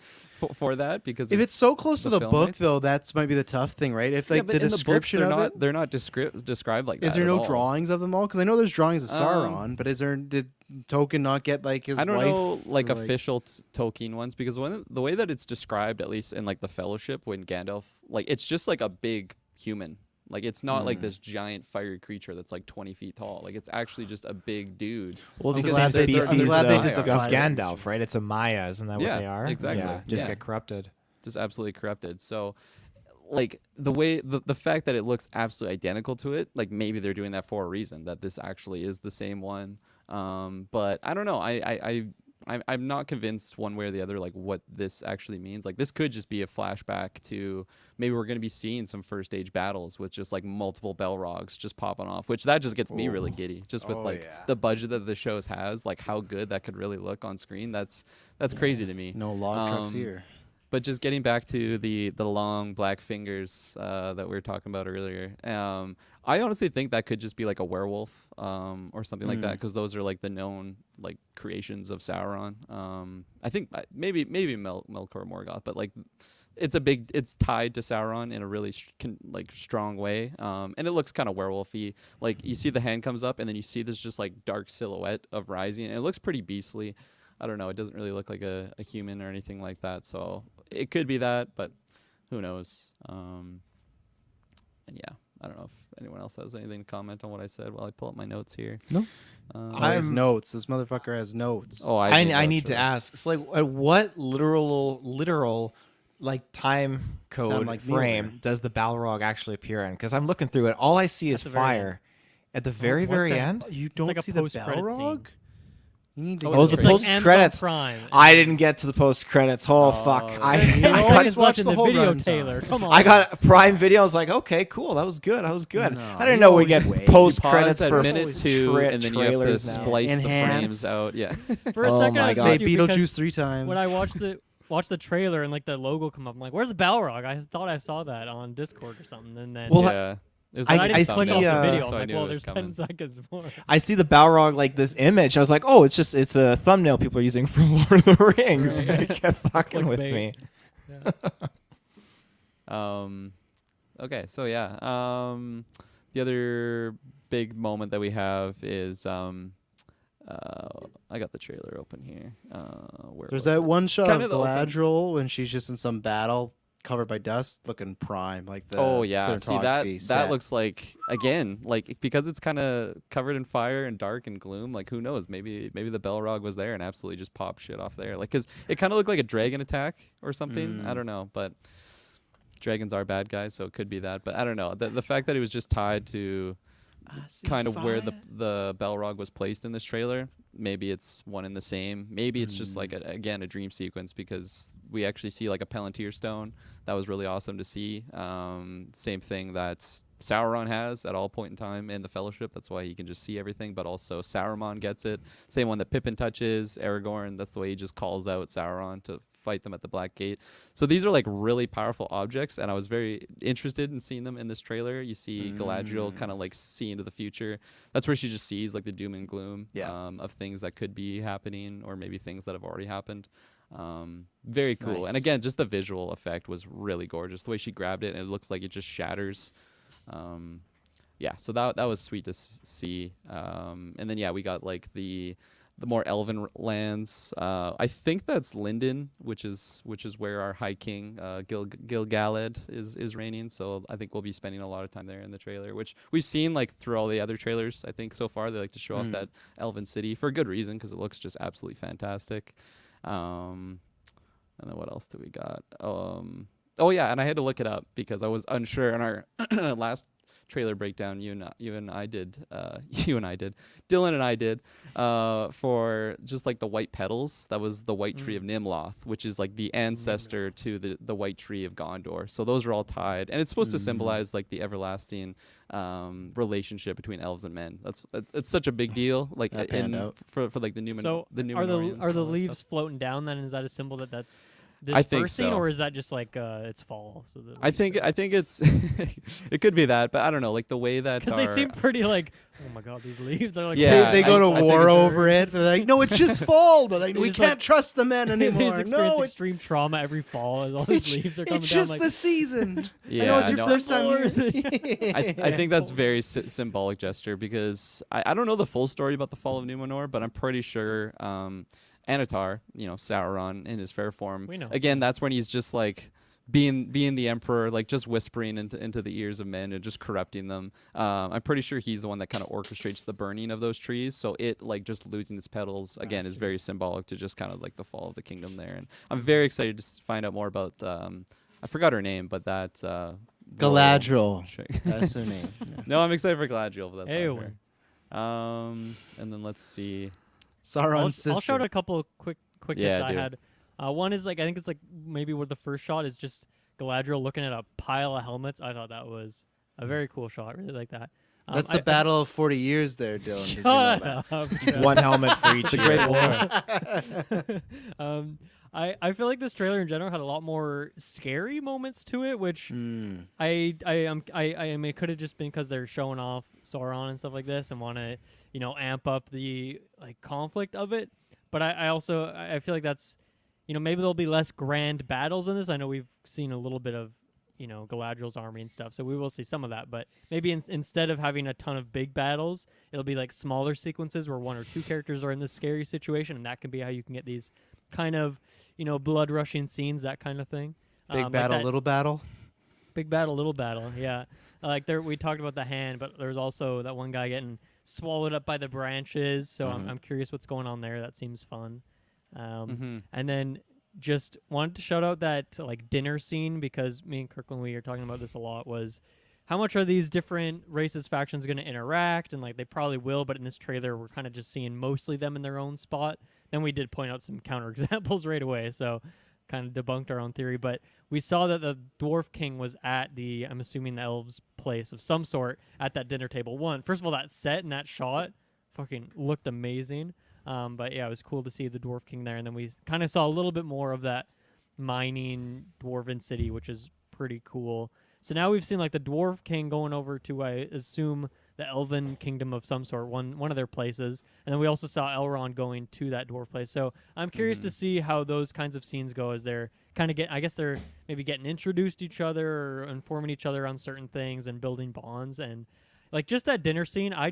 for that because If it's so close to the the film book, rights. though, that's might be the tough thing, right? If Yeah, like but the in description the books, of they're not described like that. is there at no all. drawings of them all? Because I know there's drawings of Sauron, Um, but did Tolkien not get like his I don't wife? know like to, official Tolkien ones because the way that it's described, at least in like the Fellowship, when Gandalf, like it's just like a big human. Like it's not like this giant fiery creature that's like 20 feet tall. Like it's actually just a big dude. Well, it's I'm the glad same they did- I'm species glad they of, did the of fire. Gandalf, right? It's a Maya, isn't that Yeah, what they are? exactly. Yeah, just Yeah. get corrupted. Just absolutely corrupted. So like the way the fact that it looks absolutely identical to it, like maybe they're doing that for a reason, that this actually is the same one. But I don't know. I'm not convinced one way or the other like what this actually means. Like this could just be a flashback to maybe we're going to be seeing some First Age battles with just like multiple Balrogs just popping off, which that just gets me really giddy just with like the budget that the shows has, like how good that could really look on screen. That's crazy to me. no log trucks Um, here. But just getting back to the long black fingers that we were talking about earlier, I honestly think that could just be like a werewolf or something like that, because those are like the known like creations of Sauron. I think maybe Melkor Morgoth, but like it's tied to Sauron in a really like strong way, and it looks kind of werewolfy. Like you see the hand comes up, and then you see this just like dark silhouette of rising, and it looks pretty beastly. I don't know. It doesn't really look like a human or anything like that. So it could be that, but who knows? And yeah, I don't know if anyone else has anything to comment on what I said while I pull up my notes here. No. He has I'm- notes. This motherfucker has notes. Oh, I notes need for to this. ask. It's like at what literal like time code like frame Mjolnir. does the Balrog actually appear in? Because I'm looking through it. All I see is At the very fire. At the very What very the end. hell? You don't like a see the post-credit Balrog? scene. You need to Oh, get it's the the It's post like Amazon credits. Prime. I didn't get to the post credits. Oh fuck! I You know, I I got just watched watching the the whole video, runtime. Taylor. Come on. I got Prime Video. I was like, okay, cool. That was good. That was good. No, I didn't you know we always get wait. post Pause credits at for minute 2, and then you have to trailers now. splice the Enhance. frames out. Yeah. For a Oh second, my I was God. Say confused because Beetlejuice 3 times. when I watched the trailer and like the logo come up, I'm like, "Where's the Balrog?" I thought I saw that on Discord or something, and then Well, yeah. It was I- like I a didn't I click see, off the uh, video. so I I'm like, knew "Well, it was there's 10 coming. seconds more." I see the Balrog like this image. I was like, oh, it's a thumbnail people are using for Lord of the Rings. Right. They kept fucking with Clickbait. me. Okay, so yeah. The other big moment that we have is I got the trailer open here. Where There's was that it? one shot Kind of of the open- Galadriel when she's just in some battle covered by dust, looking prime, like the Oh yeah, see that cinematography that set. looks like, again, like, because it's kind of covered in fire and dark and gloom. Like, who knows? Maybe the Balrog was there and absolutely just popped shit off there. Like, cause it kind of looked like a dragon attack or something. I don't know, but dragons are bad guys, so it could be that. But I don't know. The fact that it was just tied to kind of where the Balrog was placed in this trailer. Maybe it's one and the same. Maybe it's just like again a dream sequence, because we actually see like a Palantir stone. That was really awesome to see. Same thing that Sauron has at all point in time in the Fellowship. That's why he can just see everything. But also Saruman gets it. Same one that Pippin touches. Aragorn. That's the way he just calls out Sauron to fight them at the Black Gate. So these are like really powerful objects, and I was very interested in seeing them in this trailer. You see Galadriel kind of like see into the future. That's where she just sees like the doom and gloom of things that could be happening, or maybe things that have already happened. Very cool. Nice. And again, just the visual effect was really gorgeous. The way she grabbed it, and it looks like it just shatters. Yeah, so that was sweet to see. And then yeah, we got like the more elven lands. I think that's Lindon, which is where our High King Gil-galad is reigning. So I think we'll be spending a lot of time there in the trailer, which we've seen like through all the other trailers. I think so far they like to show off that elven city for a good reason, because it looks just absolutely fantastic. And then what else do we got? Oh yeah, and I had to look it up because I was unsure in our last trailer breakdown you and I did, Dylan and I did, for just like the white petals. That was the white tree of Nimloth, which is like the ancestor to the white tree of Gondor. So those are all tied, and it's supposed to symbolize like the everlasting relationship between elves and men. It's such a big deal, like for like the Numenorians. So the are Numenorians the and all that leaves stuff. floating down then? Is that a symbol that's I think dispersing, so. or is that just like it's fall? So I think it's it could be that, but I don't know, like the way that because they seem pretty like, oh my god, these leaves. They're like, Yeah, they go to I think war it's- over it. They're like, no, it's just fall, but like, They we just, can't like- trust the men they anymore. just experience No, it's extreme trauma every fall as all these leaves are coming it's down. just Like, the season. Yeah, I know it's I your know. first time here. I think that's very symbolic gesture, because I don't know the full story about the fall of Numenor, but I'm pretty sure Anatar, Sauron in his fair form. We know. Again, that's when he's just like being the emperor, like just whispering into the ears of men and just corrupting them. I'm pretty sure he's the one that kind of orchestrates the burning of those trees. So it like just losing its petals again is very symbolic to just kind of like the fall of the kingdom there. And I'm very excited to find out more about I forgot her name, but that Galadriel. chick. That's her name. No, I'm excited for Galadriel, but that's Hey, not her. And then let's see. Sauron's sister. I'll shout out a couple of quick Yeah, hits I do. had. One is like, I think it's like maybe where the first shot is just Galadriel looking at a pile of helmets. I thought that was a very cool shot. I really like that. That's the battle of 40 years there, Dylan. Did you know Shut that? up. Jeff. One helmet for each. The Great year. War. I feel like this trailer in general had a lot more scary moments to it, which Mm. I mean, it could have just been because they're showing off Sauron and stuff like this and want to amp up the like conflict of it. But I also feel like that's maybe there'll be less grand battles in this. I know we've seen a little bit of Galadriel's army and stuff, so we will see some of that. But maybe instead of having a ton of big battles, it'll be like smaller sequences where one or two characters are in this scary situation, and that can be how you can get these kind of blood rushing scenes, that kind of thing. Big Like battle, that- little battle. Big battle, little battle. Yeah, like we talked about the hand, but there's also that one guy getting swallowed up by the branches. So I'm curious what's going on there. That seems fun. And then just wanted to shout out that like dinner scene, because me and Kirklin, we are talking about this a lot, was how much are these different races, factions going to interact? And like they probably will, but in this trailer we're kind of just seeing mostly them in their own spot. Then we did point out some counterexamples right away, so kind of debunked our own theory. But we saw that the Dwarf King was at I'm assuming the elves' place of some sort at that dinner table. First of all, that set and that shot fucking looked amazing. But yeah, it was cool to see the Dwarf King there, and then we kind of saw a little bit more of that mining dwarven city, which is pretty cool. So now we've seen like the Dwarf King going over to, I assume, the Elven Kingdom of some sort, one of their places, and then we also saw Elrond going to that dwarf place. So I'm curious to see how those kinds of scenes go as they're kind of I guess they're maybe getting introduced to each other or informing each other on certain things and building bonds. And like just that dinner scene, I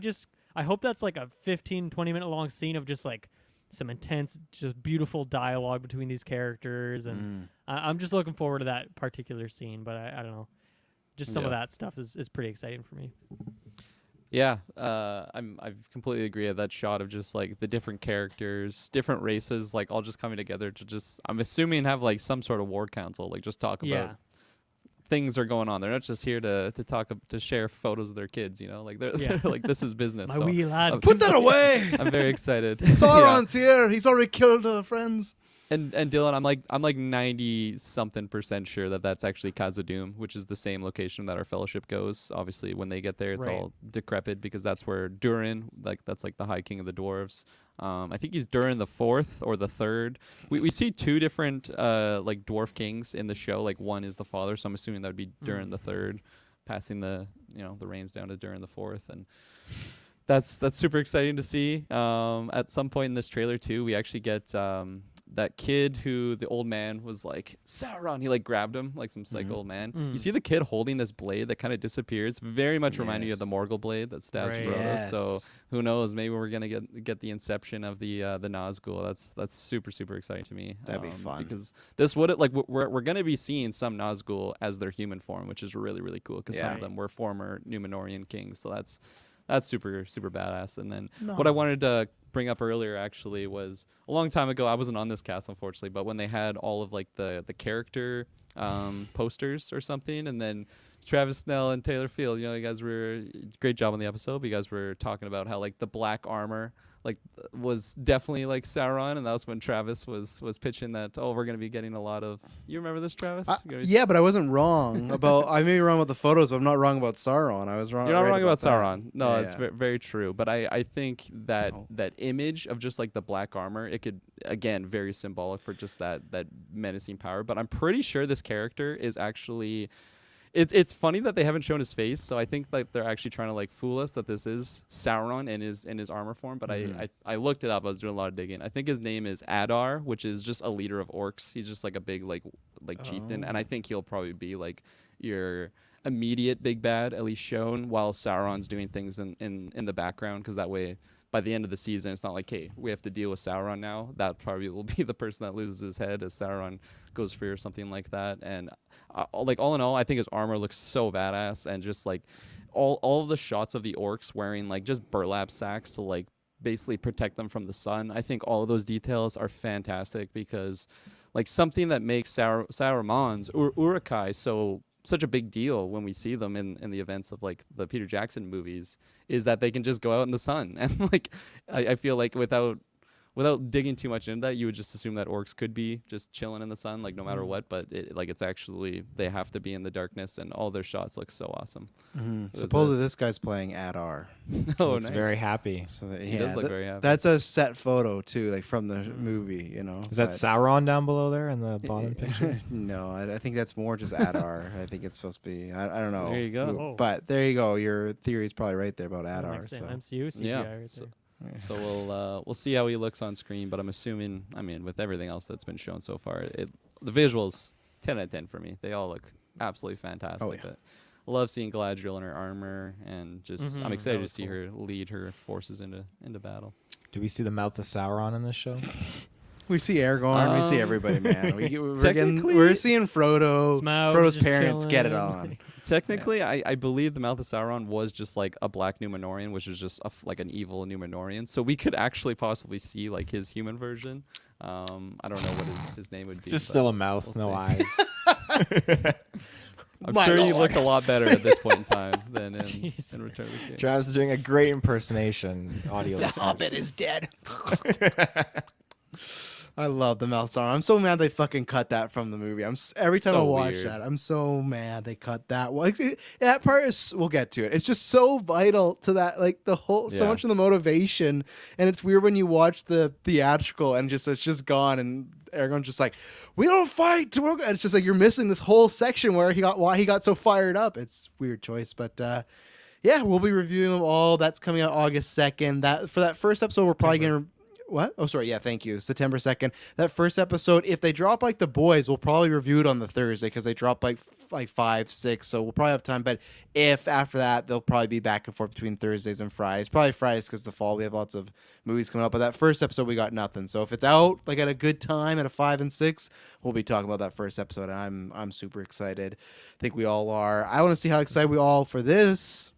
I hope that's like a 15, 20-minute long scene of just like some intense, just beautiful dialogue between these characters, and I'm just looking forward to that particular scene. But I don't know, just some of that stuff is pretty exciting for me. Yeah, I completely agree. That shot of just like the different characters, different races, like all just coming together to just, I'm assuming, have like some sort of war council, like just talk about things are going on. They're not just here to talk, to share photos of their kids, you know, like they're like, this is business. My wee lad. Put that away. I'm very excited. Sauron's here. He's already killed friends. And Dylan, I'm like 90-something% sure that that's actually Khazad-dûm, which is the same location that our fellowship goes. Obviously, when they get there, it's all decrepit because that's where Durin, like that's like the High King of the Dwarves. I think he's Durin the 4th or the 3rd. We see 2 different like dwarf kings in the show. Like one is the father, so I'm assuming that would be Durin the 3rd, passing the the reins down to Durin the 4th, and that's super exciting to see. At some point in this trailer too, we actually get that kid who the old man was like, Sauron, he like grabbed him like some psycho old man. You see the kid holding this blade that kind of disappears, very much reminding you of the Morgul blade that stabs Frodo. So who knows, maybe we're gonna get the inception of the Nazgul. That's super exciting to me. That'd be fun, because this would like we're gonna be seeing some Nazgul as their human form, which is really cool because some of them were former Numenorian kings. So that's super badass. And then what I wanted to bring up earlier actually was a long time ago. I wasn't on this cast, unfortunately, but when they had all of like the character posters or something, and then Travis Snell and Taylor Field, you guys were great job on the episode. But you guys were talking about how like the black armor like was definitely like Sauron, and that was when Travis was pitching that, we're going to be getting a lot of, you remember this, Travis? Yeah, but I wasn't wrong about, I may be wrong about the photos, but I'm not wrong about Sauron. I was wrong. You're not wrong about that. Sauron. No, it's very true. But I think that that image of just like the black armor, it could, again, very symbolic for just that menacing power. But I'm pretty sure this character is actually... It's funny that they haven't shown his face, so I think like they're actually trying to like fool us that this is Sauron in his armor form. But I looked it up. I was doing a lot of digging. I think his name is Adar, which is just a leader of orcs. He's just like a big like chieftain, and I think he'll probably be like your immediate big bad, at least shown, while Sauron's doing things in the background, because that way, by the end of the season, it's not like, hey, we have to deal with Sauron now. That probably will be the person that loses his head as Sauron goes free or something like that. And like all in all, I think his armor looks so badass, and just like all of the shots of the orcs wearing like just burlap sacks to like basically protect them from the sun. I think all of those details are fantastic, because like something that makes Saruman's Uruk-hai such a big deal when we see them in the events of like the Peter Jackson movies is that they can just go out in the sun. And like I feel like without digging too much into that, you would just assume that orcs could be just chilling in the sun, like no matter what. But it's actually, they have to be in the darkness, and all their shots look so awesome. Supposedly this guy's playing Adar. Oh, nice. Very happy. So he does look very happy. That's a set photo too, like from the movie. Is that Sauron down below there in the bottom picture? No, I think that's more just Adar. I think it's supposed to be. I don't know. There you go. But there you go. Your theory is probably right there about Adar. Like so MCU CGI right there. So we'll see how he looks on screen, but I'm assuming, I mean, with everything else that's been shown so far, the visuals 10 out of 10 for me. They all look absolutely fantastic. But I love seeing Galadriel in her armor, and just I'm excited to see her lead her forces into battle. Do we see the mouth of Sauron in this show? We see Aragorn. We see everybody, man. Technically, we're seeing Frodo. Smaug Frodo's just parents chilling. get it on. Technically, I believe the Mouth of Sauron was just like a black Numenorian, which is just like an evil Numenorian. So we could actually possibly see like his human version. I don't know what his name would be. Just still a mouth, no eyes. I'm sure you look a lot better at this point in time than in Return of the King. Travis is doing a great impersonation. Audio. The Hobbit is dead. I love the mouth Sauron. I'm so mad they fucking cut that from the movie. Every time I watch that, I'm so mad they cut that one. That part is, we'll get to it. It's just so vital to that, like the whole, so much of the motivation. And it's weird when you watch the theatrical and it's just gone, and Aragorn's just like, we don't fight. And it's just like you're missing this whole section where why he got so fired up. It's a weird choice, but yeah, we'll be reviewing them all. That's coming out August 2nd. For that first episode, we're probably gonna. What? Oh, sorry. Yeah, thank you. September 2nd. That first episode, if they drop like The Boys, we'll probably review it on the Thursday because they drop like 5, 6. So we'll probably have time. But if after that, they'll probably be back and forth between Thursdays and Fridays. Probably Fridays because the fall we have lots of movies coming up. But that first episode, we got nothing. So if it's out like at a good time at a 5 and 6, we'll be talking about that first episode. And I'm super excited. I think we all are. I want to see how excited we all for this.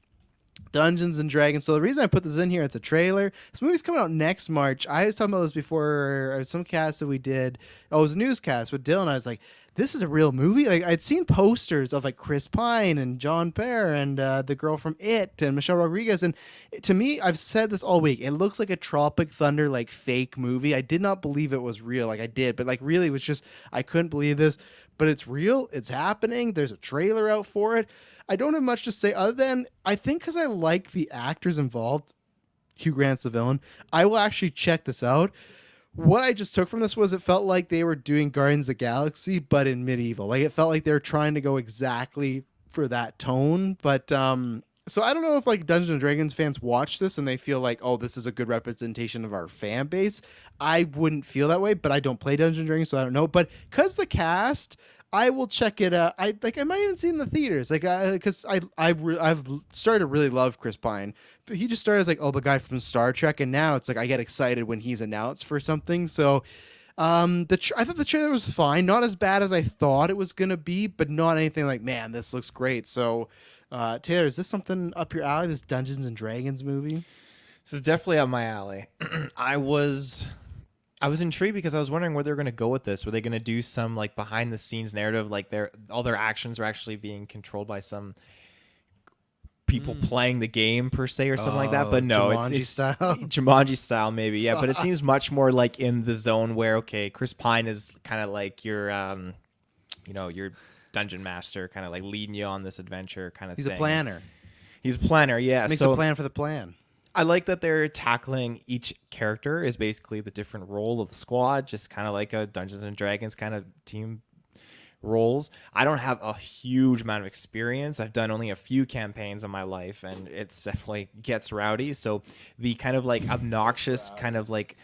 Dungeons and Dragons. So the reason I put this in here, it's a trailer. This movie's coming out next March. I was talking about this before some cast that we did. Oh, it was a newscast with Dylan. I was like, this is a real movie. Like I'd seen posters of like Chris Pine and John Parr and the girl from It and Michelle Rodriguez. And to me, I've said this all week. It looks like a Tropic Thunder like fake movie. I did not believe it was real. Like I did, but like really, it was just I couldn't believe this. But it's real. It's happening. There's a trailer out for it. I don't have much to say other than I think because I like the actors involved, Hugh Grant's the villain, I will actually check this out. What I just took from this was it felt like they were doing Guardians of the Galaxy, but in medieval. Like it felt like they were trying to go exactly for that tone. But so I don't know if like Dungeons and Dragons fans watch this and they feel like, oh, this is a good representation of our fan base. I wouldn't feel that way, but I don't play Dungeons and Dragons, so I don't know. But because the cast, I will check it out. I might even see it in the theaters, like because I've started to really love Chris Pine, but he just started as like the guy from Star Trek, and now it's like I get excited when he's announced for something. So, I thought the trailer was fine, not as bad as I thought it was gonna be, but not anything like man, this looks great. So, Taylor, is this something up your alley? This Dungeons and Dragons movie? This is definitely up my alley. I was intrigued because I was wondering where they were going to go with this. Were they going to do some like behind the scenes narrative, like all their actions are actually being controlled by some people playing the game per se or something like that? But no, Jumanji it's style. Jumanji style maybe, yeah. But it seems much more like in the zone where Chris Pine is kind of like your your dungeon master, kind of like leading you on this adventure kind of thing. He's a planner. He's a planner, yeah. Makes a plan for the plan. I like that they're tackling each character is basically the different role of the squad, just kind of like a Dungeons and Dragons kind of team roles. I don't have a huge amount of experience. I've done only a few campaigns in my life, and it's definitely gets rowdy. So the kind of like obnoxious, kind of like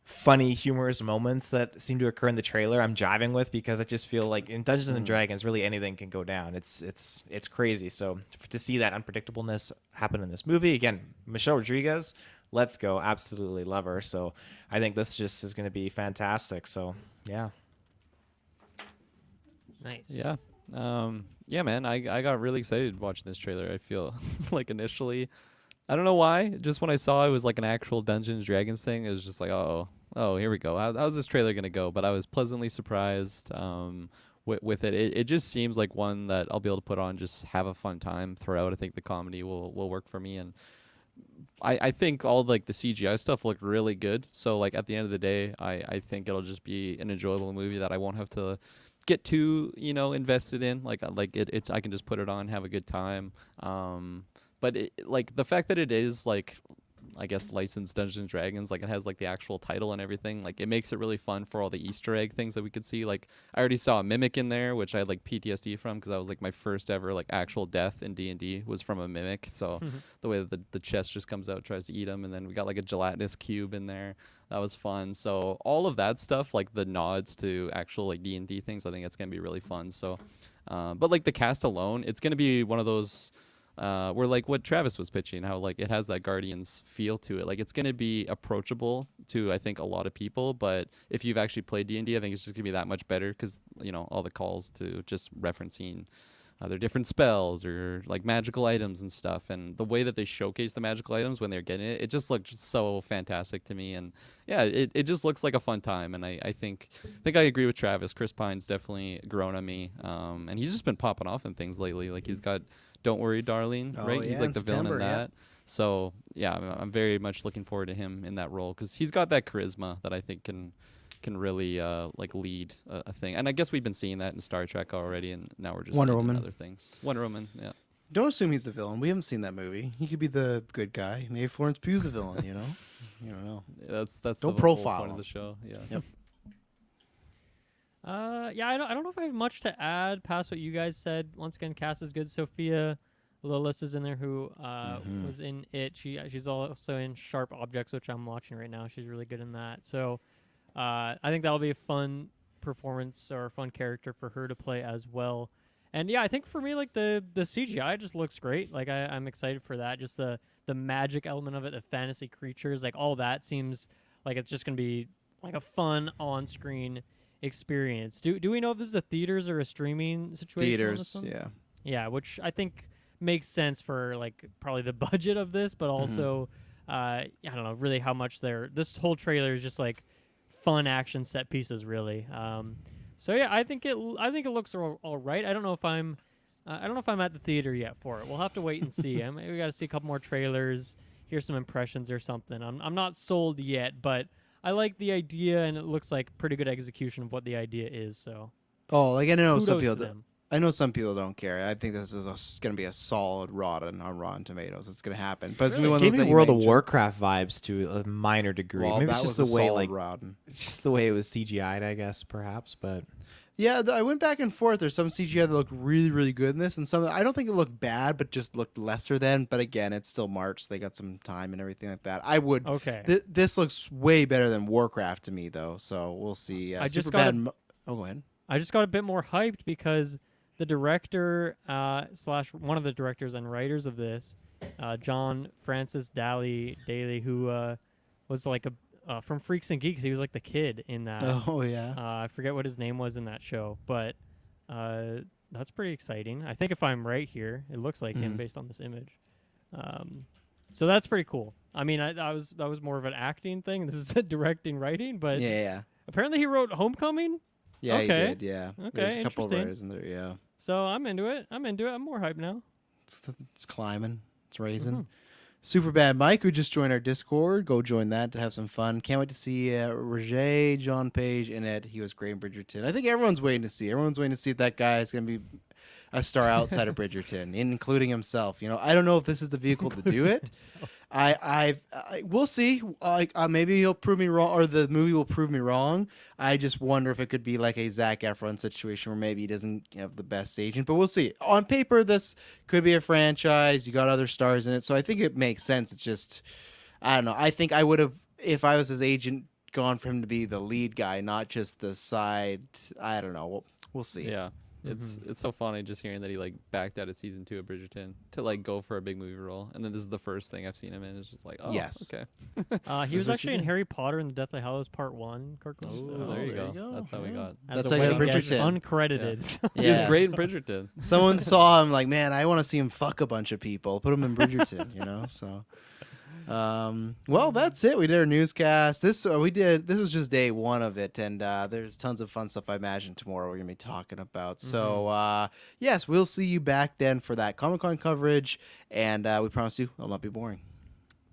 funny, humorous moments that seem to occur in the trailer, I'm jiving with because I just feel like in Dungeons and Dragons, really anything can go down. It's crazy. So to see that unpredictableness happen in this movie, again, Michelle Rodriguez, let's go, absolutely love her. So I think this just is going to be fantastic. So yeah, Nice. Yeah. Yeah, man, I got really excited watching this trailer. I feel like initially, I don't know why, just when I saw it was like an actual Dungeons Dragons thing, it was just like, oh, here we go. How's this trailer going to go? But I was pleasantly surprised with it. It just seems like one that I'll be able to put on, just have a fun time throughout. I think the comedy will work for me. And I think all like the CGI stuff looked really good. So like at the end of the day, I think it'll just be an enjoyable movie that I won't have to get too invested in. Like it's I can just put it on, have a good time. But like the fact that it is like, I guess, licensed Dungeons and Dragons, like it has like the actual title and everything, like it makes it really fun for all the Easter egg things that we could see. Like I already saw a mimic in there, which I had like PTSD from because I was like my first ever like actual death in D&D was from a mimic. So the way that the chest just comes out, tries to eat them, and then we got like a gelatinous cube in there. That was fun. So all of that stuff, like the nods to actual like D&D things, I think it's gonna be really fun. So, but like the cast alone, it's gonna be one of those. Where like what Travis was pitching, how like it has that Guardians feel to it. Like it's going to be approachable to, I think, a lot of people, but if you've actually played D&D, I think it's just going to be that much better because, all the calls to just referencing their different spells or like magical items and stuff, and the way that they showcase the magical items when they're getting it just looked so fantastic to me. And yeah, it just looks like a fun time. And I think I agree with Travis. Chris Pine's definitely grown on me, and he's just been popping off in things lately. Like he's got Don't Worry Darling, right? He's like the villain in that. Yeah. So yeah, I'm very much looking forward to him in that role because he's got that charisma that I think can really like lead a thing. And I guess we've been seeing that in Star Trek already, and now we're just Wonder seeing Woman. other things. Wonder Woman, yeah. Don't assume he's the villain. We haven't seen that movie. He could be the good guy. Maybe Florence Pugh's the villain. You don't know. Yeah, that's Don't the profile whole point him. of the show. Yeah. Yep. Yeah, I don't know if I have much to add past what you guys said. Once again, cast is good. Sophia Lilith is in there who was in it. She's also in Sharp Objects, which I'm watching right now. She's really good in that. So I think that'll be a fun performance or a fun character for her to play as well. And yeah, I think for me, like the CGI just looks great. Like I'm excited for that. Just the magic element of it, the fantasy creatures, like all that seems like it's just gonna be like a fun on-screen experience. Do we know if this is a theaters or a streaming situation? Theaters, yeah. Yeah, which I think makes sense for like probably the budget of this, but also I don't know really how much this whole trailer is just like fun action set pieces really. So yeah, I think it looks all right. I don't know if I'm at the theater yet for it. We'll have to wait and see. We got to see a couple more trailers, hear some impressions or something. I'm not sold yet, but I like the idea, and it looks like pretty good execution of what the idea is. So. Oh, like I know some Kudos people. to them. I know some people don't care. I think this is going to be a solid on Rotten Tomatoes. It's going to happen, but it's going to be one of Gave those me that you World of mentioned. Warcraft vibes to a minor degree. Well, Maybe that it's just was the a way solid like Rotten. just the way it was CGI'd, I guess, perhaps. But Yeah, I went back and forth. There's some CGI that looked really, really good in this, and some I don't think it looked bad, but just looked lesser than. But again, it's still March. So they got some time and everything like that. I would. Okay. This looks way better than Warcraft to me, though. So we'll see. I just Superbad oh, go ahead. I just got a bit more hyped because the director / one of the directors and writers of this, John Francis Daly, who was like from Freaks and Geeks. He was like the kid in that. Oh yeah. I forget what his name was in that show, but that's pretty exciting. I think if I'm right here, it looks like him based on this image. So that's pretty cool. I mean, that was more of an acting thing. This is a directing, writing, but Yeah. apparently he wrote Homecoming. Yeah, Okay. he did. Yeah. Okay, There's a couple of interesting. writers in there. Yeah. So I'm into it. I'm more hyped now. It's climbing. It's raising. Mhm. Superbad Mike, who just joined our Discord. Go join that to have some fun. Can't wait to see Roger, John Page, and Ed. He was great in Bridgerton. I think everyone's waiting to see. Everyone's waiting to see if that guy is going to be a star outside of Bridgerton, including himself. You know, I don't know if this is the vehicle to do it. I we'll see. Maybe he'll prove me wrong, or the movie will prove me wrong. I just wonder if it could be like a Zac Efron situation where maybe he doesn't have the best agent, but we'll see. On paper, this could be a franchise. You got other stars in it, so I think it makes sense. It's just, I don't know. I think I would have, if I was his agent, gone for him to be the lead guy, not just the side. I don't know. We'll see. Yeah. It's so funny just hearing that he like backed out of season 2 of Bridgerton to like go for a big movie role, and then this is the first thing I've seen him in. It's just like, oh, Yes. okay. He was what actually you in do. Harry Potter and the Deathly Hallows Part 1, Kirklin. Oh, there you go. That's how we got. That's how I got Bridgerton. Uncredited. He was Yes. great in Bridgerton. Someone saw him like, man, I want to see him fuck a bunch of people. Put him in Bridgerton, you know. So, well, that's it. We did our newscast. This was just day one of it, and there's tons of fun stuff. I imagine tomorrow we're gonna be talking about. So, yes, we'll see you back then for that Comic-Con coverage, and we promise you it'll not be boring.